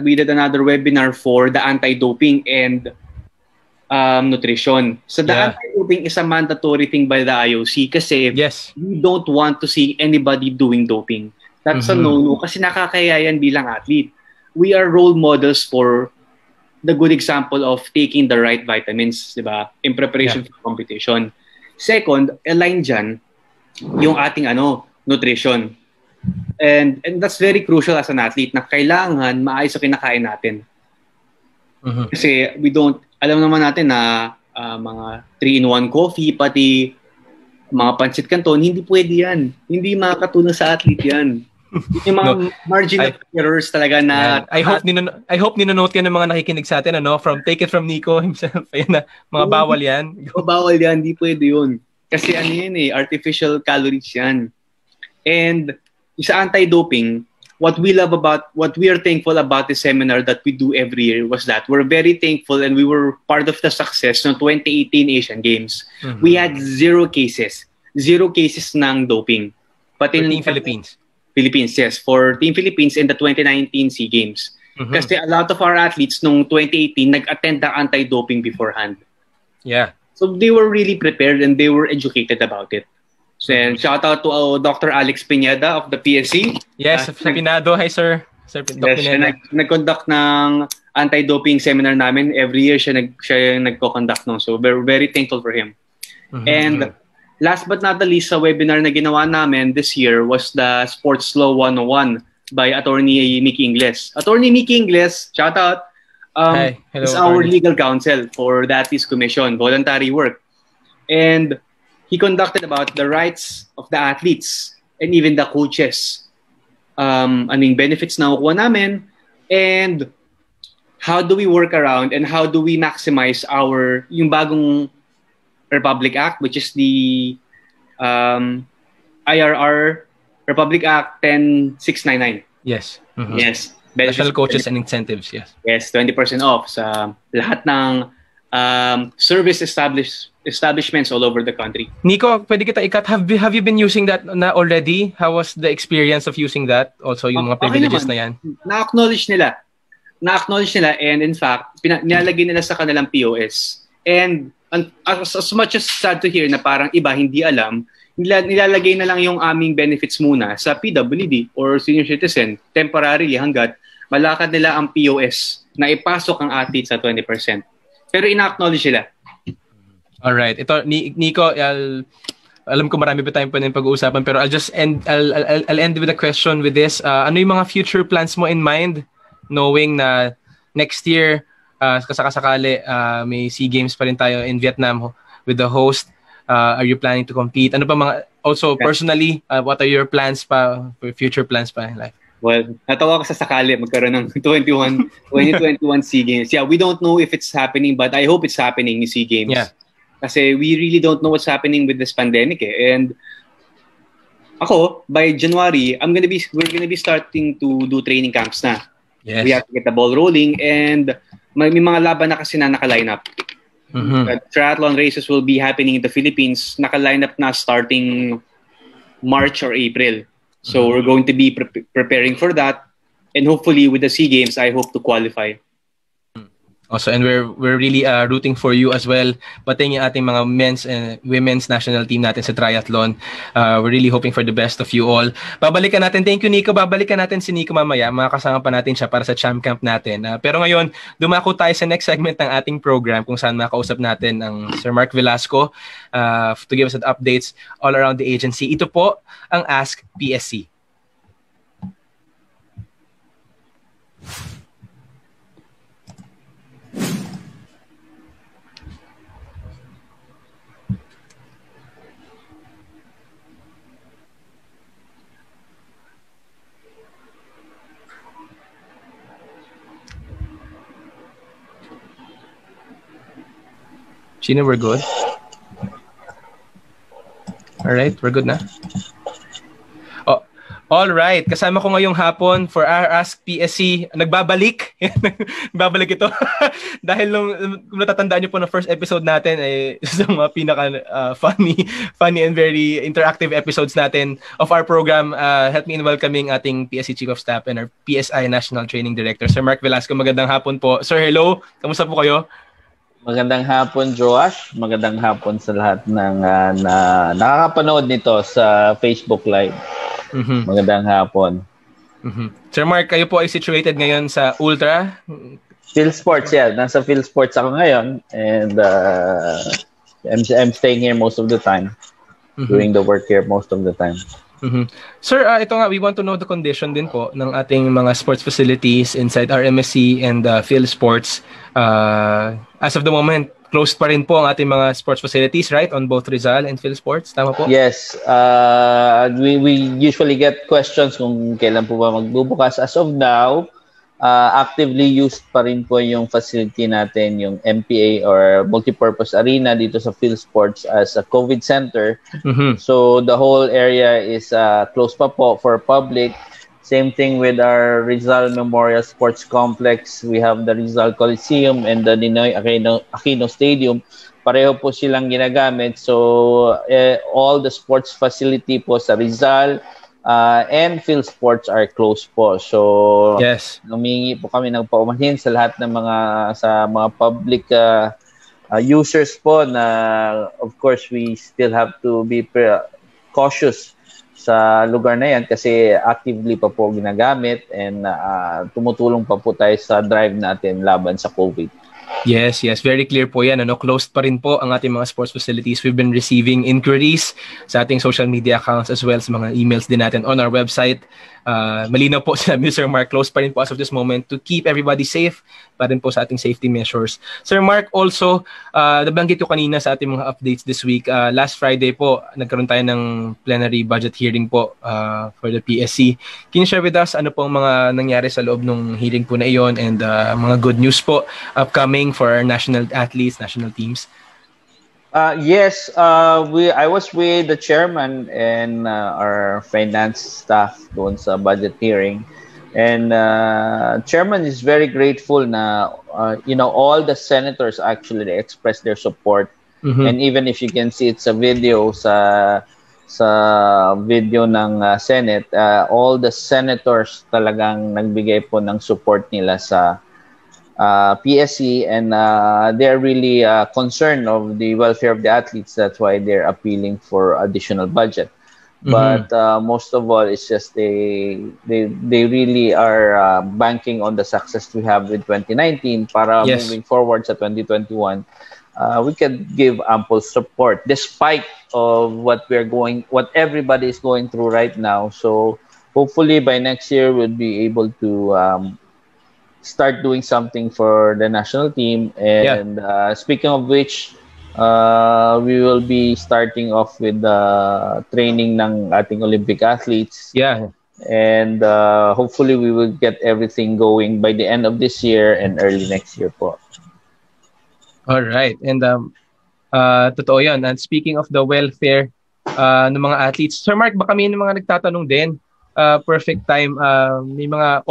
Speaker 6: we did another webinar for the anti-doping and nutrition. So the anti-doping is a mandatory thing by the IOC kasi we don't want to see anybody doing doping. That's a no-no kasi nakakaya yan bilang athlete. We are role models for the good example of taking the right vitamins, di ba? In preparation for competition. Second, align dyan yung ating nutrition. And that's very crucial as an athlete na kailangan maayos sa kinakain natin. Kasi alam naman natin na mga 3-in-1 coffee, pati mga pancit canton, hindi pwede yan. Hindi makakatulong sa athlete yan. Yung mga margin of errors talaga na... I
Speaker 1: hope ninonote yan ng mga nakikinig sa atin, take it from Nico himself. Ayan na, mga bawal yan.
Speaker 6: Bawal yan, hindi pwede yun. Kasi artificial calories yan. And sa anti-doping, what we are thankful about the seminar that we do every year was that we're very thankful and we were part of the success ng 2018 Asian Games. We had 0 cases ng doping. Pati
Speaker 1: Team Philippines,
Speaker 6: yes. For Team Philippines in the 2019 SEA Games. Kasi a lot of our athletes nung 2018 nag-attend the anti-doping beforehand.
Speaker 1: Yeah.
Speaker 6: So they were really prepared and they were educated about it. So shout out to Dr. Alex Pineda of the PSC.
Speaker 1: Yes, sa Pinado. Hi, sir. Sir Dr. Pineda.
Speaker 6: Nag-conduct ng anti-doping seminar namin. Every year siya yung nagko-conduct nun. So we're very thankful for him. And last but not the least, sa webinar na ginawa namin this year was the Sports Law 101 by Attorney Mickey Ingles. Attorney Mickey Ingles, shout out,
Speaker 1: Hi. Hello,
Speaker 6: is our legal counsel for the Athletes Commission, voluntary work. And he conducted about the rights of the athletes and even the coaches. Anong benefits na kukuha namin and how do we work around and how do we maximize yung bagong Republic Act, which is the IRR Republic Act 10699.
Speaker 1: Yes.
Speaker 6: Yes.
Speaker 1: National coaches and incentives, yes.
Speaker 6: Yes, 20% off sa lahat ng service establishments all over the country.
Speaker 1: Nico, pwede kita ikat. Have you been using that na already? How was the experience of using that? Also, yung mga privileges na yan?
Speaker 6: Na-acknowledge nila. na-acknowledge nila, and in fact, nilalagay nila sa kanilang POS. And as much as sad to hear na parang iba hindi alam, nilalagay na lang yung aming benefits muna sa PWD or senior citizen temporarily hanggat malakad nila ang POS na ipasok ang athletes sa 20%. Pero ina-acknowledge nila.
Speaker 1: Alright. Ito, Nico, alam ko marami pa tayong pag-uusapan, pero I'll end with a question with this. Ano yung mga future plans mo in mind, knowing na next year, kasakasakali, may SEA Games pa rin tayo in Vietnam with the host. Are you planning to compete? Ano pa mga, also personally, what are your plans pa, for future plans pa in life?
Speaker 6: Well, natawa ko sa sakali magkaroon ng 2021 SEA Games. Yeah, we don't know if it's happening, but I hope it's happening in SEA Games.
Speaker 1: Yeah.
Speaker 6: Kasi we really don't know what's happening with this pandemic And ako, by January, we're gonna be starting to do training camps na.
Speaker 1: Yes.
Speaker 6: We have to get the ball rolling, and may mga laban na kasi na naka-line up. The triathlon races will be happening in the Philippines, naka-line up na starting March or April. So we're going to be preparing for that, and hopefully with the SEA Games, I hope to qualify.
Speaker 1: Also, and we're really rooting for you as well. Pati yung ating mga men's and women's national team natin sa triathlon. We're really hoping for the best of you all. Babalikan natin. Thank you, Nico. Babalikan natin si Nico mamaya. Makakasama pa natin siya para sa Champ Camp natin. Pero ngayon, dumako tayo sa next segment ng ating program kung saan makausap natin ang Sir Mark Velasco to give us updates all around the agency. Ito po ang Ask PSC. Gina, we're good? Alright, we're good na? Oh, alright, kasama ko ngayong hapon for our Ask PSC. Nagbabalik. Nagbabalik ito. Dahil kung natatandaan niyo po na first episode natin ay isa sa mga funny and very interactive episodes natin of our program. Help me in welcoming ating PSC Chief of Staff and our PSI National Training Director, Sir Mark Velasco. Magandang hapon po. Sir, hello. Kamusta po kayo?
Speaker 7: Magandang hapon, Joash. Magandang hapon sa lahat ng nakakapanood nito sa Facebook Live. Magandang hapon.
Speaker 1: Sir Mark, kayo po ay situated ngayon sa Ultra?
Speaker 7: Phil Sports, yeah. Nasa Phil Sports ako ngayon. And I'm staying here most of the time. Doing the work here most of the time.
Speaker 1: Sir, ito nga, we want to know the condition din po ng ating mga sports facilities inside our MSC and Phil Sports. As of the moment, closed pa rin po ang ating mga sports facilities, right? On both Rizal and Phil Sports, tama po?
Speaker 7: Yes. We usually get questions kung kailan po ba magbubukas. As of now, actively used pa rin po yung facility natin, yung MPA or multipurpose arena dito sa Phil Sports as a COVID center. So the whole area is closed pa po for public. Same thing with our Rizal Memorial Sports Complex. We have the Rizal Coliseum and the Ninoy Aquino Stadium. Pareho po silang ginagamit. So all the sports facility po sa Rizal and Phil Sports are closed po. So
Speaker 1: yes,
Speaker 7: humingi po kami ng paumanhin sa lahat ng mga public users po na of course we still have to be cautious sa lugar na yan kasi actively pa po ginagamit and tumutulong pa po tayo sa drive natin laban sa COVID.
Speaker 1: Yes, very clear po yan. Closed pa rin po ang ating mga sports facilities. We've been receiving inquiries sa ating social media accounts as well as mga emails din natin on our website. Malinaw po sinabi ni Sir Mark, closed pa rin po as of this moment to keep everybody safe pa rin po sa ating safety measures. Sir Mark, also, nabanggit ko kanina sa ating mga updates this week. Last Friday po, nagkaroon tayo ng plenary budget hearing po for the PSC. Can you share with us ano pong mga nangyari sa loob ng hearing po na iyon and mga good news po upcoming for our national athletes, national teams?
Speaker 7: Yes, I was with the chairman and our finance staff doon sa budget hearing. And chairman is very grateful na all the senators actually expressed their support. And even if you can see it's a video sa video ng Senate, all the senators talagang nagbigay po ng support nila sa PSC, and they're really concerned of the welfare of the athletes. That's why they're appealing for additional budget. But most of all, it's just they really are banking on the success we have with 2019 para moving forward sa 2021. We can give ample support despite of what everybody is going through right now. So hopefully by next year we'll be able to start doing something for the national team. And speaking of which, we will be starting off with the training ng ating Olympic athletes.
Speaker 1: Yeah.
Speaker 7: And hopefully we will get everything going by the end of this year and early next year po.
Speaker 1: All right. And totoo 'yan. And speaking of the welfare ng mga athletes, Sir Mark, baka may mga nagtatanong din. Perfect time. May mga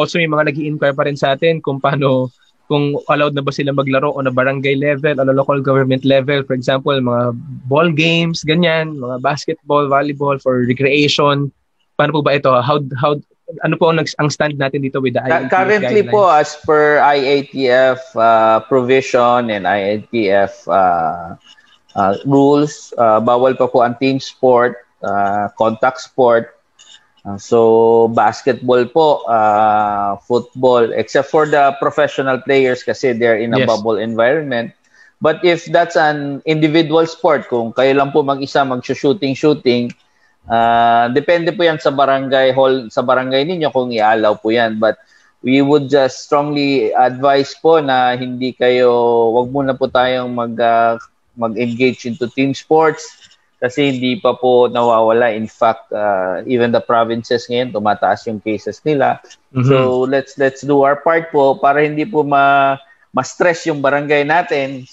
Speaker 1: nag-i-inquire pa rin sa atin kung allowed na ba sila maglaro on a barangay level, on a local government level. For example, mga ball games, ganyan, mga basketball, volleyball for recreation. Paano po ba ito? Ano po ang stand natin dito with the IATF
Speaker 7: currently guidelines? Po, as per IATF provision and IATF rules, bawal pa po ang team sport, contact sport. So basketball po, football, except for the professional players kasi they're in a bubble environment. But if that's an individual sport, kung kayo lang po mag-isa mag-shooting, depende po yan sa barangay hall, sa barangay ninyo kung i-allow po yan. But we would just strongly advise po na wag muna po tayong mag-engage into team sports. Kasi hindi pa po nawawala. In fact, even the provinces ngayon, tumataas yung cases nila. So, let's do our part po para hindi po ma-stress yung barangay natin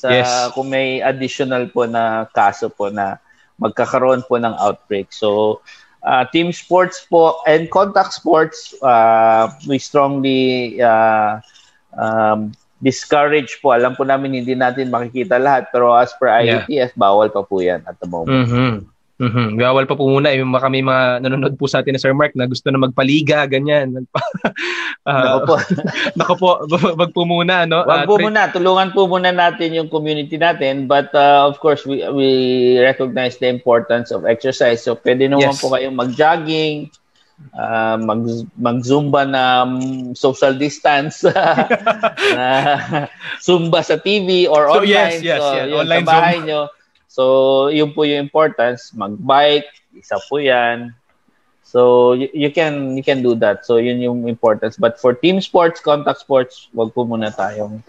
Speaker 7: kung may additional po na kaso po na magkakaroon po ng outbreak. So, team sports po and contact sports, we strongly discourage po. Alam po namin hindi natin makikita lahat, pero as per IATF, bawal pa po yan at the moment.
Speaker 1: Bawal pa po muna. Baka may mga nanonood po sa atin na Sir Mark na gusto na magpaliga, ganyan. Nako po, wag po muna. No?
Speaker 7: Wag po muna. Tulungan po muna natin yung community natin. But of course, we recognize the importance of exercise. So pwede naman po kayong mag-jogging, mag-zumba na social distance, na zumba sa TV or online. Yun, online sa bahay nyo. So, yun po yung importance. Mag-bike, isa po yan. So, you can do that. So, yun yung importance. But for team sports, contact sports, wag po muna tayong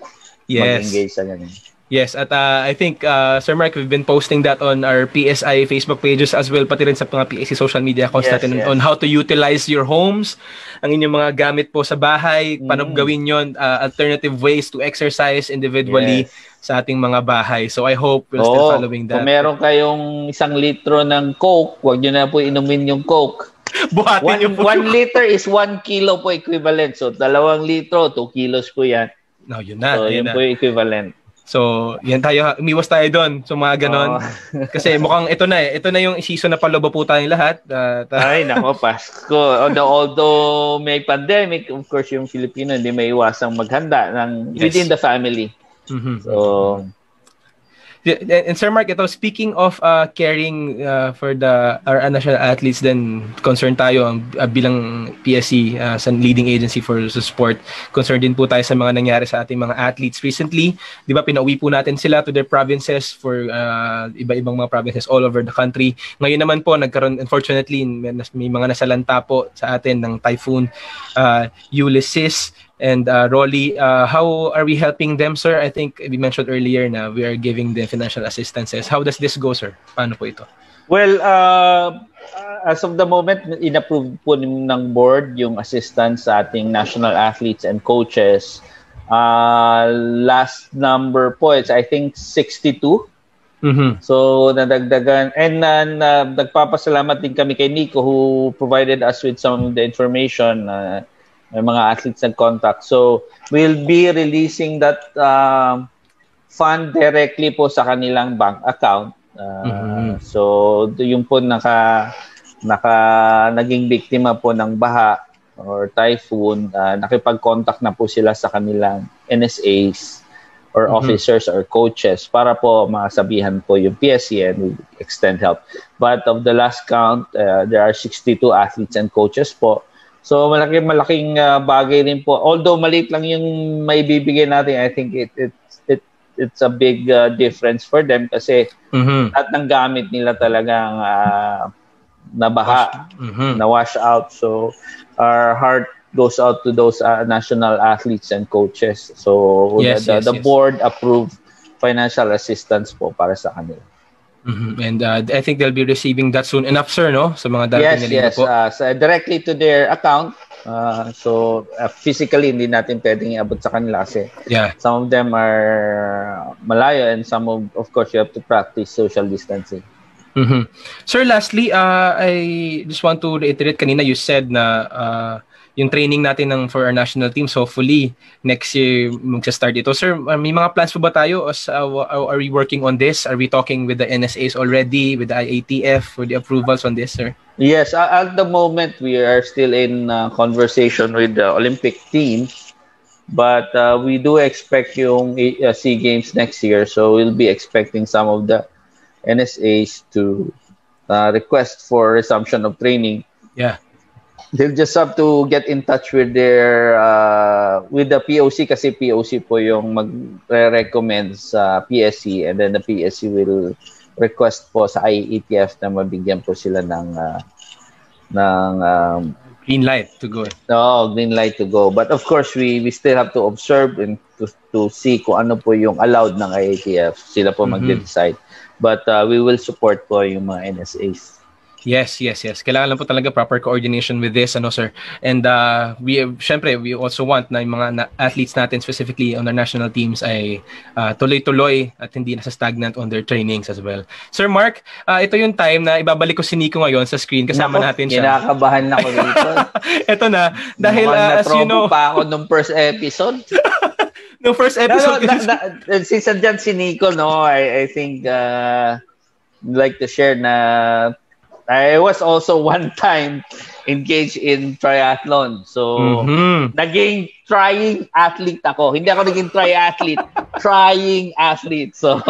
Speaker 7: mag-engage sa ganyan.
Speaker 1: Yes, at I think, Sir Mark, we've been posting that on our PSI Facebook pages as well, pati rin sa mga PSI social media accounts natin on how to utilize your homes, ang inyong mga gamit po sa bahay, paano gawin yon, alternative ways to exercise individually sa ating mga bahay. So I hope we're still following that.
Speaker 7: Kung meron kayong 1 litro ng Coke, huwag nyo na po inumin yung Coke.
Speaker 1: Buhatin nyo po.
Speaker 7: 1 liter is 1 kilo po equivalent. So 2 litro, 2 kilos po yan.
Speaker 1: No, yun na.
Speaker 7: So yun po yung equivalent.
Speaker 1: So, yan tayo, umiwas tayo doon. So, mga ganon. Kasi mukhang ito na yung season na palobo po tayong lahat.
Speaker 7: Ay, nako, Pasko. Although may pandemic, of course, yung Filipino hindi may iwasang maghanda within the family. So,
Speaker 1: and Sir Mark, ito, speaking of caring for our national athletes, then concerned tayo bilang PSC sa leading agency for sport. Concerned din po tayo sa mga nangyari sa ating mga athletes recently. Di ba, pinauwi po natin sila to their provinces for iba-ibang mga provinces all over the country. Ngayon naman po, nagkaroon, unfortunately, may mga nasalanta po sa atin ng typhoon Ulysses and Rolly. How are we helping them, sir? I think we mentioned earlier na we are giving them financial assistances. How does this go, sir? Paano po ito?
Speaker 7: Well, as of the moment, inapprove po ng board yung assistance sa ating national athletes and coaches. Last number po, it's I think 62. So, nadagdagan. And nagpapasalamat din kami kay Nico who provided us with some of the information. May mga athletes nag-contact. So, we'll be releasing that fund directly po sa kanilang bank account. So, yung po naging biktima po ng baha. or Typhoon, nakipag-contact na po sila sa kanilang NSAs or officers or coaches para po masabihan po yung PSC and extend help. But of the last count, there are 62 athletes and coaches po. So malaking bagay rin po. Although maliit lang yung may bibigay natin, I think it's a big difference for them kasi at ng gamit nila talagang nabaha, na-wash out. So our heart goes out to those national athletes and coaches. So the board approved financial assistance po para sa kanila.
Speaker 1: And I think they'll be receiving that soon enough, sir, no? Sa mga darating na linggo po.
Speaker 7: So directly to their account. So physically, hindi natin pwedeng iabot sa kanila kasi some of them are malayo and some of course, you have to practice social distancing.
Speaker 1: Sir, lastly, I just want to reiterate, kanina you said na yung training natin for our national teams, hopefully next year magsa-start ito. Sir, may mga plans po ba tayo? Are we working on this? Are we talking with the NSAs already, with the IATF, for the approvals on this, sir?
Speaker 7: Yes, at the moment we are still in conversation with the Olympic team, but we do expect yung SEA Games next year, so we'll be expecting some of the NSAs to request for resumption of training.
Speaker 1: Yeah.
Speaker 7: They'll just have to get in touch with their with the POC kasi POC po yung mag-recommend sa PSC and then the PSC will request po sa IATF na mabigyan po sila ng
Speaker 1: green light to go.
Speaker 7: No, green light to go. But of course, we still have to observe and to see kung ano po yung allowed ng IATF. Sila po mag-decide. But we will support po yung mga NSAs.
Speaker 1: Yes. Kailangan lang po talaga proper coordination with this, sir. And we also want na yung mga athletes natin, specifically on our national teams, ay tuloy-tuloy at hindi nasa stagnant on their trainings as well. Sir Mark, ito yung time na ibabalik ko si Nico ngayon sa screen. Kasama natin siya.
Speaker 7: Kinakabahan ako dito.
Speaker 1: Ito na. Dahil, as you know...
Speaker 7: pa ako nung first episode.
Speaker 1: No, first episode.
Speaker 7: Since andyan si Nico, no, I think like to share na I was also one time engaged in triathlon. So, naging trying athlete ako. Hindi ako naging triathlete, trying athlete. So,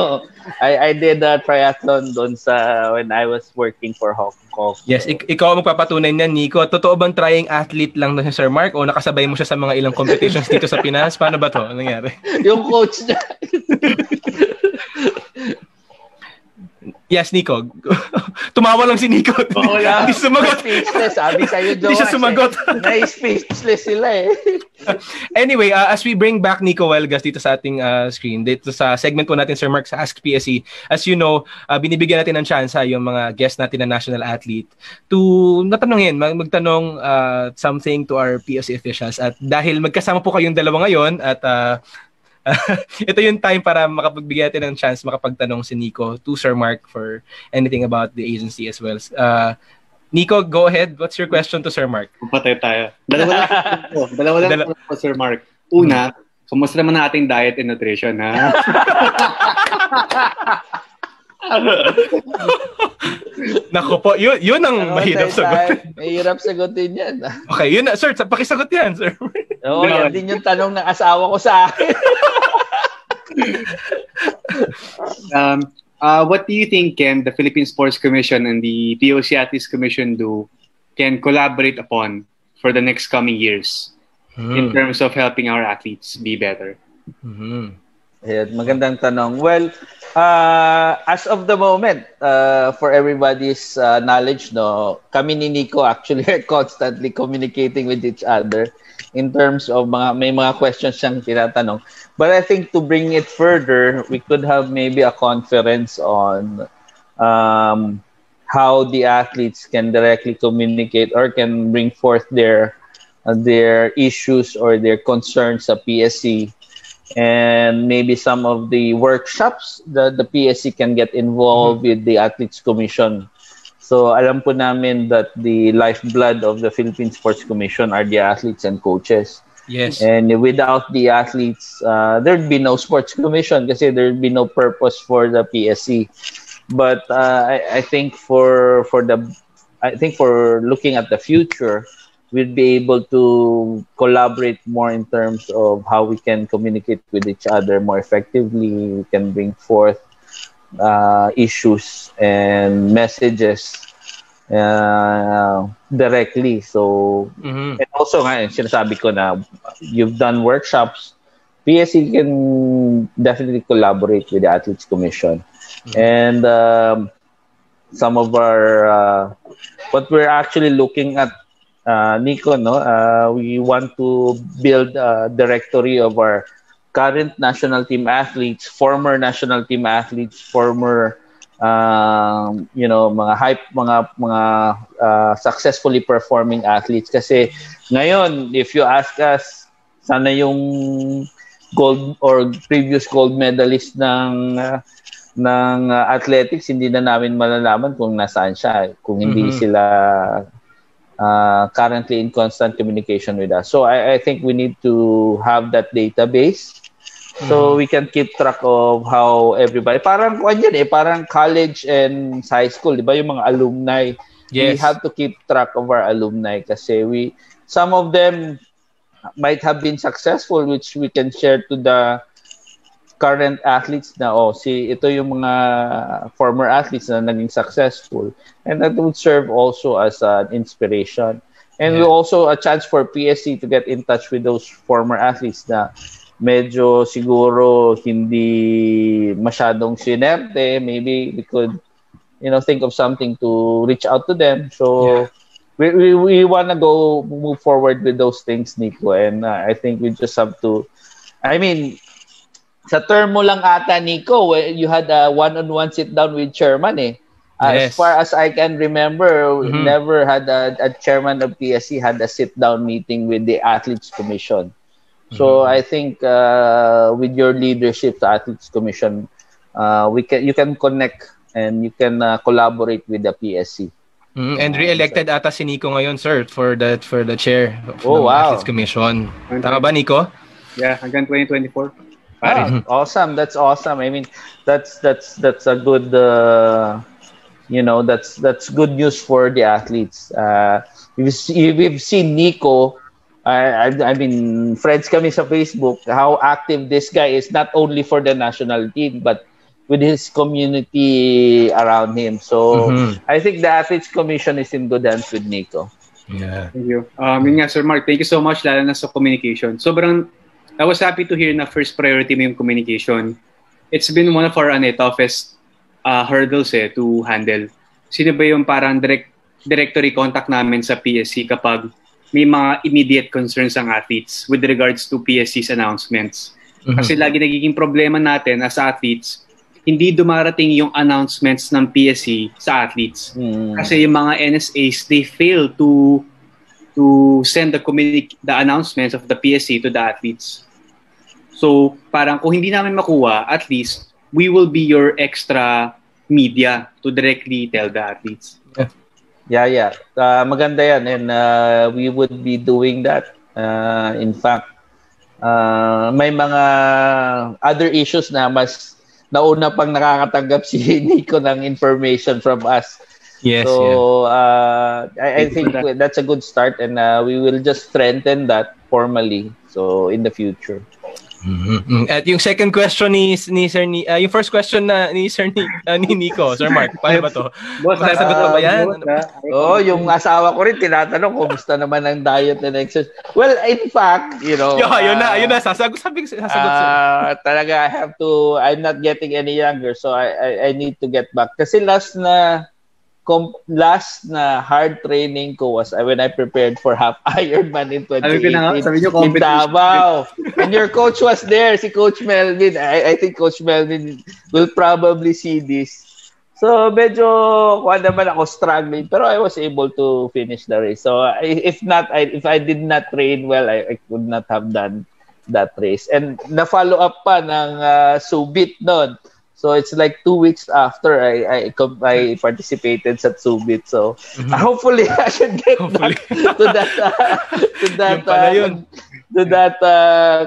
Speaker 7: I did a triathlon doon when I was working for Hong Kong.
Speaker 1: Yes, ikaw ang magpapatunay niyan, Nico. Totoo bang trying athlete lang na si Sir Mark o nakasabay mo siya sa mga ilang competitions dito sa Pinas? Paano ba to? Ano nangyari?
Speaker 7: Yung coach niya.
Speaker 1: Yes, Nico. Tumawa lang si Nico. Hindi sumagot.
Speaker 7: Speechless. Sabi sa'yo, Joe.
Speaker 1: Hindi siya sumagot.
Speaker 7: Na-speechless sila eh.
Speaker 1: Anyway, as we bring back Nico Huelgas dito sa ating screen, dito sa segment po natin, Sir Mark, sa Ask PSC, as you know, binibigyan natin ng chance yung mga guest natin na national athlete to natanongin, magtanong something to our PSC officials. At dahil magkasama po kayong dalawa ngayon at ito yung time para makapagbigay natin ng chance makapagtanong si Nico to Sir Mark for anything about the agency as well. Nico, go ahead. What's your question to Sir Mark?
Speaker 6: Patay tayo. Dalawa lang po, Sir Mark. Una, kumusta naman ang ating diet and nutrition, ha?
Speaker 1: Nako po, yun ang mahirap sagutin.
Speaker 7: Mahirap sagutin yan.
Speaker 1: Okay, yun na. Sir, pakisagot yan, sir.
Speaker 7: Oo, yan din yung tanong ng asawa ko sa akin.
Speaker 6: What do you think can the Philippine Sports Commission and the POC Athletes Commission can collaborate upon for the next coming years in terms of helping our athletes be better?
Speaker 7: Ayan, magandang tanong. Well, as of the moment, for everybody's knowledge, no, kami ni Nico actually are constantly communicating with each other in terms of may mga questions siyang tinatanong. But I think to bring it further, we could have maybe a conference on how the athletes can directly communicate or can bring forth their issues or their concerns sa PSC. And maybe some of the workshops that the PSC can get involved with the Athletes Commission. So alam po namin that the lifeblood of the Philippine Sports Commission are the athletes and coaches.
Speaker 1: Yes.
Speaker 7: And without the athletes, there'd be no sports commission kasi there'd be no purpose for the PSC. But I think for looking at the future, we'll be able to collaborate more in terms of how we can communicate with each other more effectively. We can bring forth issues and messages directly. So, and also nga, sinasabi ko na you've done workshops, PSC can definitely collaborate with the Athletes Commission. And some of our, what we're actually looking at, Nico, we want to build a directory of our current national team athletes, former national team athletes, former mga successfully performing athletes. Kasi ngayon, if you ask us, sana yung gold or previous gold medalist ng athletics, hindi na namin malalaman kung nasaan siya, kung hindi sila currently in constant communication with us. So I think we need to have that database so we can keep track of how everybody, parang parang college and high school, di ba, yung mga alumni. We have to keep track of our alumni kasi some of them might have been successful, which we can share to the current athletes na, ito yung mga former athletes na naging successful, and that would serve also as an inspiration. And also a chance for PSC to get in touch with those former athletes na medyo siguro hindi masyadong sinerte. Maybe we could, think of something to reach out to them. So we want to move forward with those things, Nico. And I think we just have to, sa term mo lang ata, Nico, you had a one-on-one sit-down with chairman eh. As far as I can remember, never had a chairman of PSC had a sit-down meeting with the Athletes Commission. So I think with your leadership sa Athletes Commission, you can connect and you can collaborate with the PSC.
Speaker 1: And re-elected ata si Nico ngayon, sir, for the chair of the Athletes Commission. Tama ba, Nico?
Speaker 6: Yeah, hanggang 2024.
Speaker 7: Awesome. That's awesome. That's a good that's good news for the athletes. We've seen Nico. Friends kami sa Facebook, how active this guy is, not only for the national team but with his community around him. So I think the Athletes Commission is in good hands with Nico.
Speaker 1: Yeah.
Speaker 6: Thank you. Yun nga, Sir Mark, thank you so much, lalo na sa communication. I was happy to hear na first priority mo yung communication. It's been one of our toughest hurdles to handle. Sino ba yung parang directory contact namin sa PSC kapag may mga immediate concerns ang athletes with regards to PSC's announcements? Kasi lagi nagiging problema natin as athletes, hindi dumarating yung announcements ng PSC sa athletes. Kasi yung mga NSAs, they fail to send the announcements of the PSC to the athletes. So, parang kung hindi namin makuha, at least, we will be your extra media to directly tell the athletes.
Speaker 7: Yeah. Maganda yan. And we would be doing that. In fact, may mga other issues na mas nauna pang nakakatanggap si Nico ng information from us. So, I think that's a good start, and we will just strengthen that formally. So, in the future.
Speaker 1: At yung second question ni Sir yung first question na ni Sir ni Nico, Sir Mark, paano ba to? Masasagot mo ba yan?
Speaker 7: Yung asawa ko rin tinatanong kumusta naman ang diet and exercise. Well, in fact,
Speaker 1: ayun na sasagot
Speaker 7: talaga I'm not getting any younger, so I need to get back. Kasi last na hard training ko was when I prepared for half Ironman in 2018 in Davao. And your coach was there, si Coach Melvin. I think Coach Melvin will probably see this. So medyo naman ako struggling, pero I was able to finish the race. So if I did not train well, I could not have done that race. And na-follow up pa ng Subit noon. So it's like 2 weeks after I participated sa Tsubit. So hopefully I should get back to that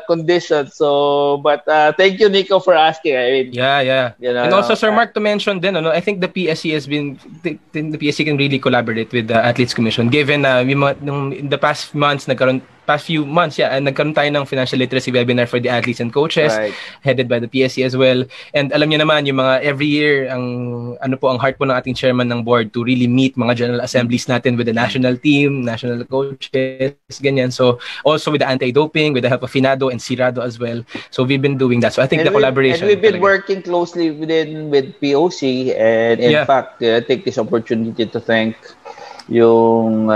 Speaker 7: condition. So, but thank you, Nico, for asking. I mean,
Speaker 1: yeah. You know, and also, Sir Mark, to mention din, I think the PSC the PSC can really collaborate with the Athletes Commission. Given in the past few months, nagkaroon tayo ng financial literacy webinar for the athletes and coaches, headed by the PSC as well. And alam niyo naman, yung mga every year, ang heart po ng ating chairman ng board to really meet mga general assemblies natin with the national team, national coaches, ganyan. So, also with the anti-doping, with the help of Finado and Cirado as well. So, we've been doing that. So, I think the collaboration.
Speaker 7: And we've been working closely with POC. And in fact, I take this opportunity to thank yung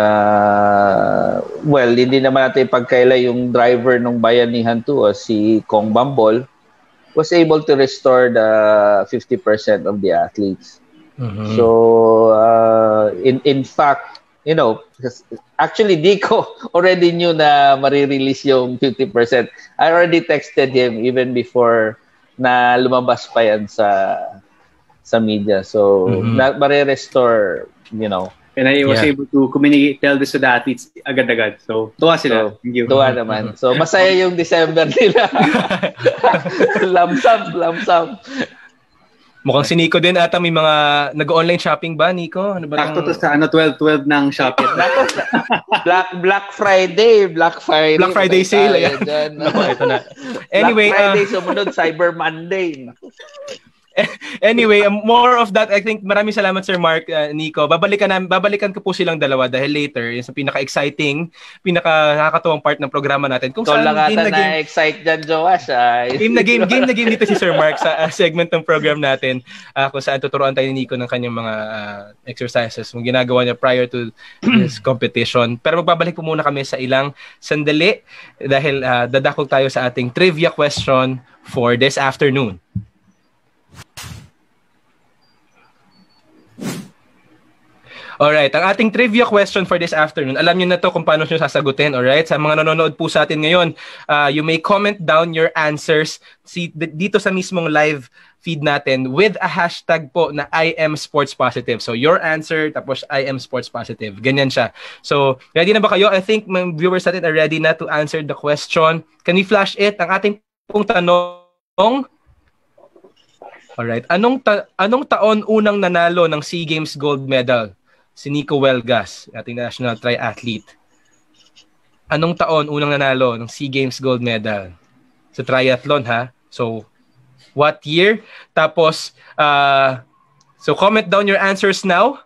Speaker 7: hindi naman natin pagkaila yung driver ng Bayanihan 2, si Kong Bambol, was able to restore the 50% of the athletes. So in fact, actually Nico already knew na marirelease yung 50%. I already texted him even before na lumabas pa yan sa media. So marirestore,
Speaker 6: And I was able to tell this to the athletes agad-agad. So, tuwa sila. Thank you.
Speaker 7: Tuwa naman. So, masaya yung December nila. Lamsam.
Speaker 1: Mukhang si Nico din ata may mga nag-online shopping ba, Nico? Ano ba?
Speaker 6: Sakto to sa 12-12 ng Shopee.
Speaker 7: Black Friday sale. Ayan.
Speaker 1: Ito na. Anyway,
Speaker 7: Black Friday, sumunod Cyber Monday.
Speaker 1: Anyway, more of that. I think maraming salamat, Sir Mark, Nico. Babalikan ko po silang dalawa dahil later, yung sa pinaka-exciting, nakakatuwang part ng programa natin. Kung saan
Speaker 7: game na na-excite dyan, Joash.
Speaker 1: Game na game dito si Sir Mark sa segment ng program natin, kung saan tuturuan tayo ni Nico ng kanyang mga exercises, yung ginagawa niya prior to this competition. Pero magbabalik po muna kami sa ilang sandali dahil dadakog tayo sa ating trivia question for this afternoon. Alright, ang ating trivia question for this afternoon, alam niyo na to kung paano nyo sasagutin, alright? Sa mga nanonood po sa atin ngayon, you may comment down your answers dito sa mismong live feed natin with a hashtag po na I am sports positive. So, your answer, tapos I am sports positive. Ganyan siya. So, ready na ba kayo? I think mga viewers natin are ready na to answer the question. Can we flash it? Ang ating pong tanong, alright, anong taon unang nanalo ng SEA Games gold medal? Si Nico Huelgas, ating national triathlete. Anong taon unang nanalo ng SEA Games gold medal? Sa triathlon, ha? So, what year? Tapos, so comment down your answers now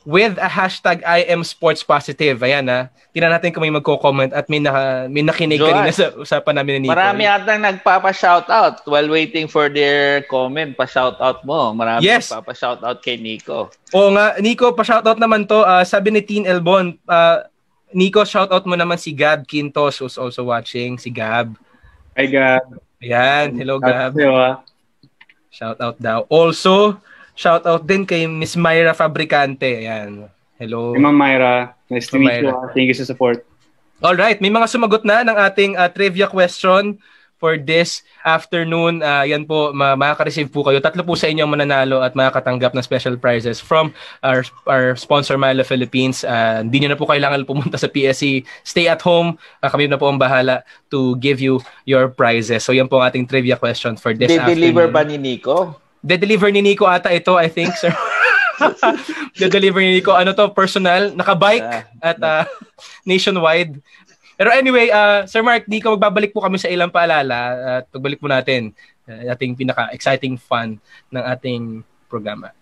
Speaker 1: with a hashtag I am sports positive. Ayan, ha? Tingnan natin kung may magko-comment at may nakinig kanina sa usapan namin ni Nico.
Speaker 7: Marami atang nagpapa-shoutout while waiting for their comment. Pa-shoutout mo. Marami nagpapa-shoutout kay Nico.
Speaker 1: Oo nga, Nico, pa-shoutout naman to. Sabi ni Teen Elbon, Nico, shoutout mo naman si Gab Quintos who's also watching. Si Gab.
Speaker 6: Hi, Gab.
Speaker 1: Ayan, hello Gab. Shoutout daw. Also, shoutout din kay Miss Myra Fabricante. Ayan. Hello.
Speaker 6: Hey, Ma'am Myra. Nice to meet you. Thank you sa support.
Speaker 1: Alright, may mga sumagot na ng ating trivia question for this afternoon. Yan po, makaka-receive po kayo. 3 po sa inyo ang mananalo at makakatanggap ng special prizes from our sponsor, Milo Philippines. Hindi nyo na po kailangan pumunta sa PSC. Stay at home. Kami na po ang bahala to give you your prizes. So yan po ang ating trivia question for this afternoon.
Speaker 7: De-deliver ba ni Nico?
Speaker 1: De-deliver ni Nico ata ito, I think, sir. De-deliver ni Nico. Ano to? Personal. Naka-bike at nationwide. Pero anyway, Sir Mark, Nico, magbabalik po kami sa ilang paalala at pagbalik po natin ating pinaka-exciting fun ng ating programa.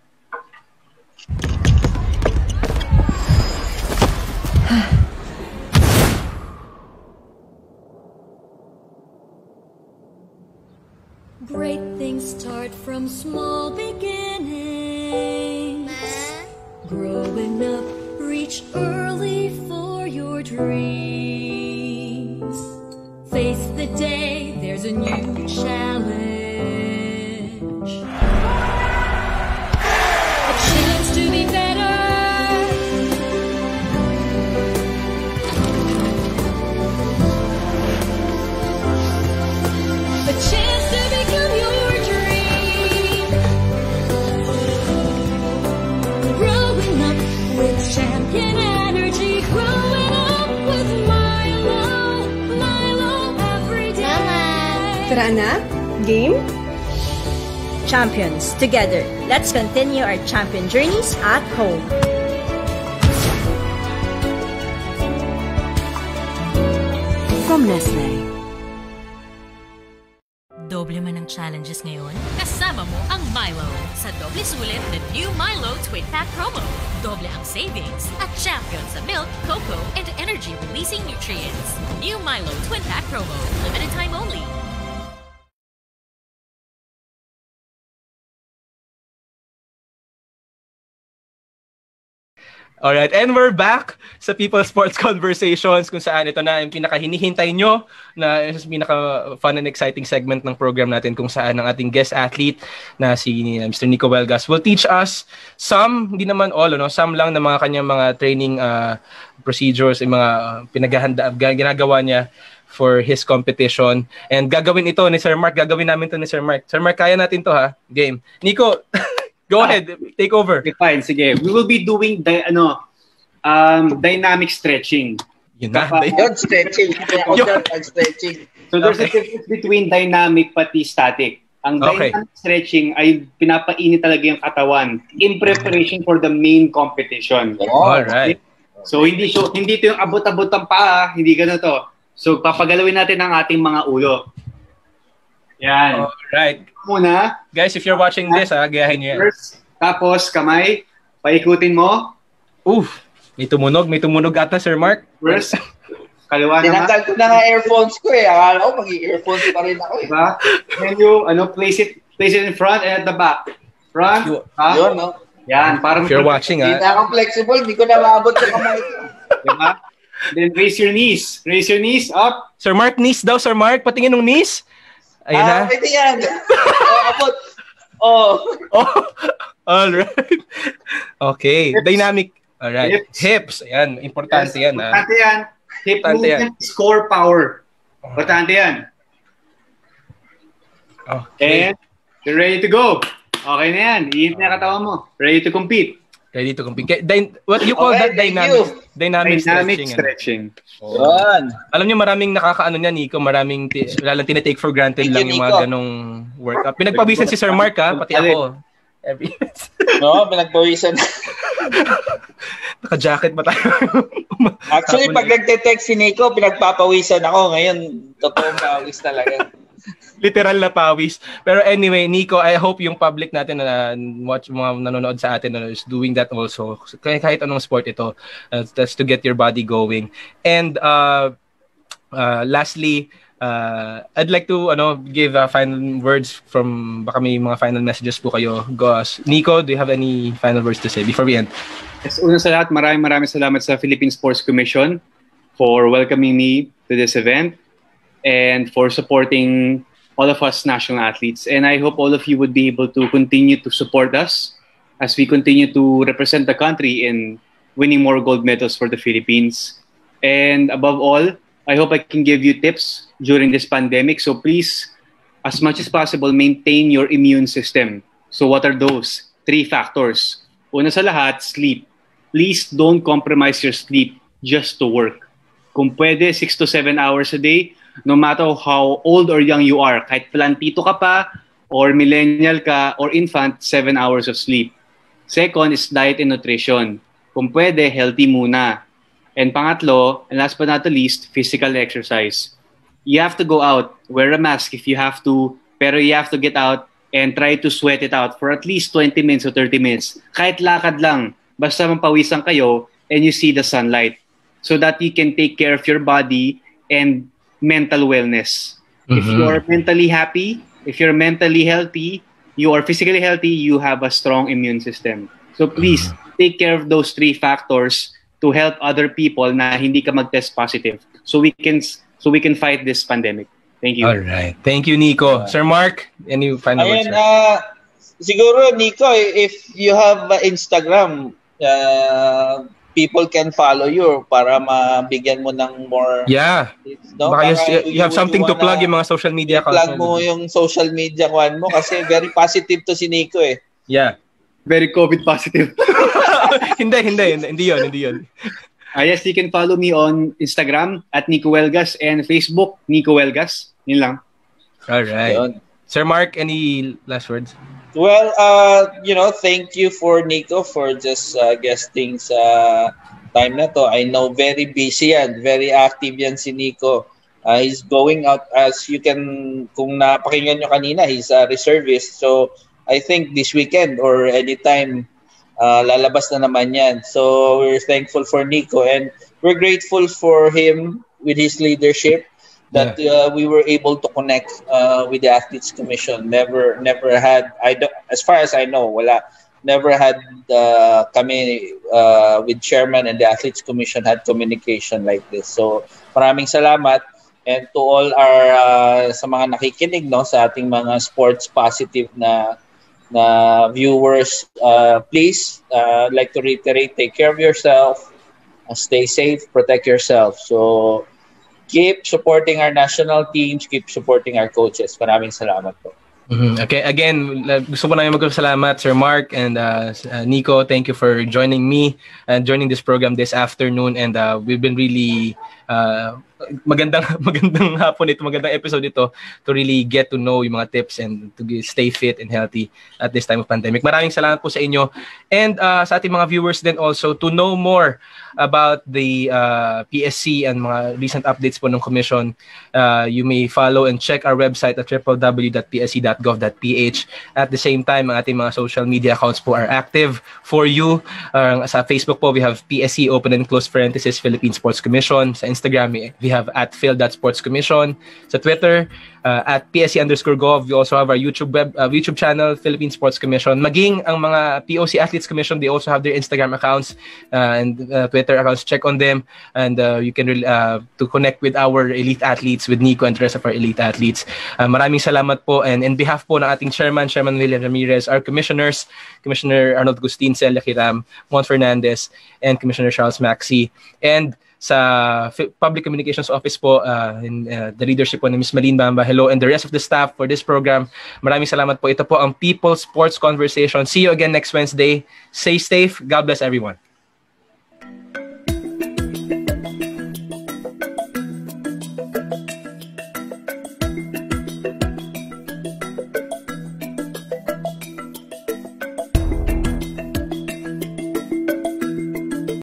Speaker 2: Great things start from small beginnings. Growing up, reach early for your dreams. Face the day, there's a new challenge. A chance to be better. A chance to become your dream.
Speaker 3: Tara na? Game?
Speaker 4: Champions, together, let's continue our champion journeys at home.
Speaker 3: From Nestle.
Speaker 5: Doble man ang challenges ngayon? Kasama mo ang Milo. Sa doble sulit, the new Milo Twin Pack Promo. Doble ang savings at champion sa milk, cocoa, and energy-releasing nutrients. New Milo Twin Pack Promo. Limited time only.
Speaker 1: Alright, and we're back sa People Sports Conversations kung saan ito na yung pinaka-hinihintay nyo na pinaka-fun and exciting segment ng program natin kung saan ang ating guest athlete na si Mr. Nico Huelgas will teach us some, hindi naman all, some lang na mga kanyang mga training procedures, yung mga pinaghahanda, ginagawa niya for his competition. And gagawin ito ni Sir Mark, gagawin namin ito ni Sir Mark. Sir Mark, kaya natin to ha? Game. Nico, go ahead, take over.
Speaker 6: Okay, fine, sige. We will be doing dynamic stretching.
Speaker 1: Yun na.
Speaker 7: Yun, stretching. Stretching.
Speaker 6: So there's a difference between dynamic pati static. Ang dynamic stretching ay pinapainit talaga yung katawan in preparation for the main competition.
Speaker 1: Alright.
Speaker 6: So hindi ito yung abot-abot ang paa, hindi gano'n to. So papagalawin natin ang ating mga ulo. Yan.
Speaker 1: Alright.
Speaker 6: Muna.
Speaker 1: Guys, if you're watching this, gayahin nyo yan.
Speaker 6: First, tapos kamay, paikutin mo.
Speaker 1: Oof. May tumunog ata, Sir Mark.
Speaker 6: First, kaliwa naman.
Speaker 7: Tinanggal ko na nga earphones ko eh. Akala ko mag-earphones pa rin ako eh.
Speaker 6: Diba? Then you, place it in front and at the back. Front,
Speaker 7: Yun, no?
Speaker 6: Yan, parang
Speaker 1: if you're watching,
Speaker 7: Hindi na ako flexible. Hindi ko na maabot yung kamay ko.
Speaker 6: Diba? Then raise your knees. Raise your knees up.
Speaker 1: Sir Mark, knees daw, Sir Mark. Patingin ng knees. Ayun na.
Speaker 7: Pwede yan. Abot.
Speaker 1: Alright. Okay. Hips. Dynamic. Alright. Hips. Ayan. Importante yan.
Speaker 6: Importante yan. Hip movement is core power. Importante yan.
Speaker 1: Okay.
Speaker 6: And you're ready to go. Okay na yan. Iinit na katawan mo. Ready to compete.
Speaker 1: Ready to compete. What you call that? Dynamic stretching.
Speaker 7: Yan.
Speaker 1: Alam niyo maraming nakakaano niya, Nico. Maraming lalang tinitake for granted lang yung mga ganong workout. Pinagpawisan si Sir Mark, pati ako.
Speaker 7: No, pinagpawisan.
Speaker 1: Naka-jacket ba tayo?
Speaker 7: Actually, pag nagte-text si Nico, pinagpapawisan ako. Ngayon, totoong pawis talaga.
Speaker 1: Literal na pawis. Pero anyway, Nico, I hope yung public natin na mga nanonood sa atin is doing that also. Kahit anong sport ito. That's to get your body going. And lastly, I'd like to give final words from, baka may mga final messages po kayo. Nico, do you have any final words to say before we end?
Speaker 6: Yes, una sa lahat, maraming salamat sa Philippine Sports Commission for welcoming me to this event and for supporting all of us national athletes. And I hope all of you would be able to continue to support us as we continue to represent the country in winning more gold medals for the Philippines. And above all, I hope I can give you tips during this pandemic. So please, as much as possible, maintain your immune system. So what are those? 3 factors. Una sa lahat, sleep. Please don't compromise your sleep just to work. Kung pwede, 6 to 7 hours a day, no matter how old or young you are, kahit plantito ka pa, or millennial ka, or infant, 7 hours of sleep. Second is diet and nutrition. Kung pwede, healthy muna. And pangatlo, and last but not the least, physical exercise. You have to go out, wear a mask if you have to, pero you have to get out and try to sweat it out for at least 20 minutes or 30 minutes. Kahit lakad lang, basta mapawisan kayo and you see the sunlight so that you can take care of your body and mental wellness. If you're mentally happy, if you're mentally healthy, you are physically healthy, you have a strong immune system. So please, take care of those 3 factors to help other people na hindi ka mag-test positive. So we can fight this pandemic. Thank you.
Speaker 1: All right. Thank you, Nico. Sir Mark, any final words?
Speaker 7: Siguro, Nico, if you have Instagram, people can follow you para mabigyan mo ng more...
Speaker 1: Yeah.
Speaker 7: No?
Speaker 1: Baka you have something to plug yung mga social media accounts.
Speaker 7: Plug mo yung social media mo kasi very positive to si Nico eh.
Speaker 1: Yeah.
Speaker 6: Very COVID positive.
Speaker 1: Hindi yun.
Speaker 6: Yes, you can follow me on Instagram at Nico Huelgas and Facebook, Nico Huelgas. Yun lang.
Speaker 1: All right.
Speaker 7: Yun.
Speaker 1: Sir Mark, any last words?
Speaker 7: Well, thank you for Nico for just guesting sa time na to. I know very busy yan, very active yan si Nico. He's going out as you can, kung napakinggan nyo kanina, he's a reservist. So, I think this weekend or anytime, lalabas na naman yan. So, we're thankful for Nico and we're grateful for him with his leadership that we were able to connect with the Athletes Commission. Never had, as far as I know, never had kami with chairman and the Athletes Commission had communication like this. So maraming salamat and to all our sa mga nakikinig sa ating mga sports positive na viewers, please like to reiterate, take care of yourself, stay safe, protect yourself. So keep supporting our national teams, keep supporting our coaches. Maraming salamat po.
Speaker 1: Okay, again, gusto ko na magpasalamat Sir Mark and Nico. Thank you for joining me and joining this program this afternoon, and we've been really magandang hapon ito, magandang episode ito to really get to know yung mga tips and to stay fit and healthy at this time of pandemic. Maraming salamat po sa inyo and sa ating mga viewers din also to know more about the PSC and mga recent updates po ng commission. You may follow and check our website at www.psc.gov.ph. At the same time, ang ating mga social media accounts po are active for you. Sa Facebook po, we have PSC open and close parenthesis Philippine Sports Commission. Sa Instagram, we have at phil.sportscommission. Sa Twitter, at PSC_gov. We also have our YouTube channel, Philippine Sports Commission. Maging ang mga POC Athletes Commission, they also have their Instagram accounts and Twitter accounts. Check on them and you can to connect with our elite athletes, with Nico and the rest of our elite athletes. Maraming salamat po, and in behalf po ng ating Chairman William Ramirez, our commissioners, Commissioner Arnold Agustin, Celia Kiram, Mon Fernandez, and Commissioner Charles Maxey, and sa Public Communications Office po, in the leadership po ni Ms. Malin Bamba, hello, and the rest of the staff for this program. Maraming salamat po. Ito po ang People's Sports Conversation. See you again next Wednesday. Stay safe. God bless everyone.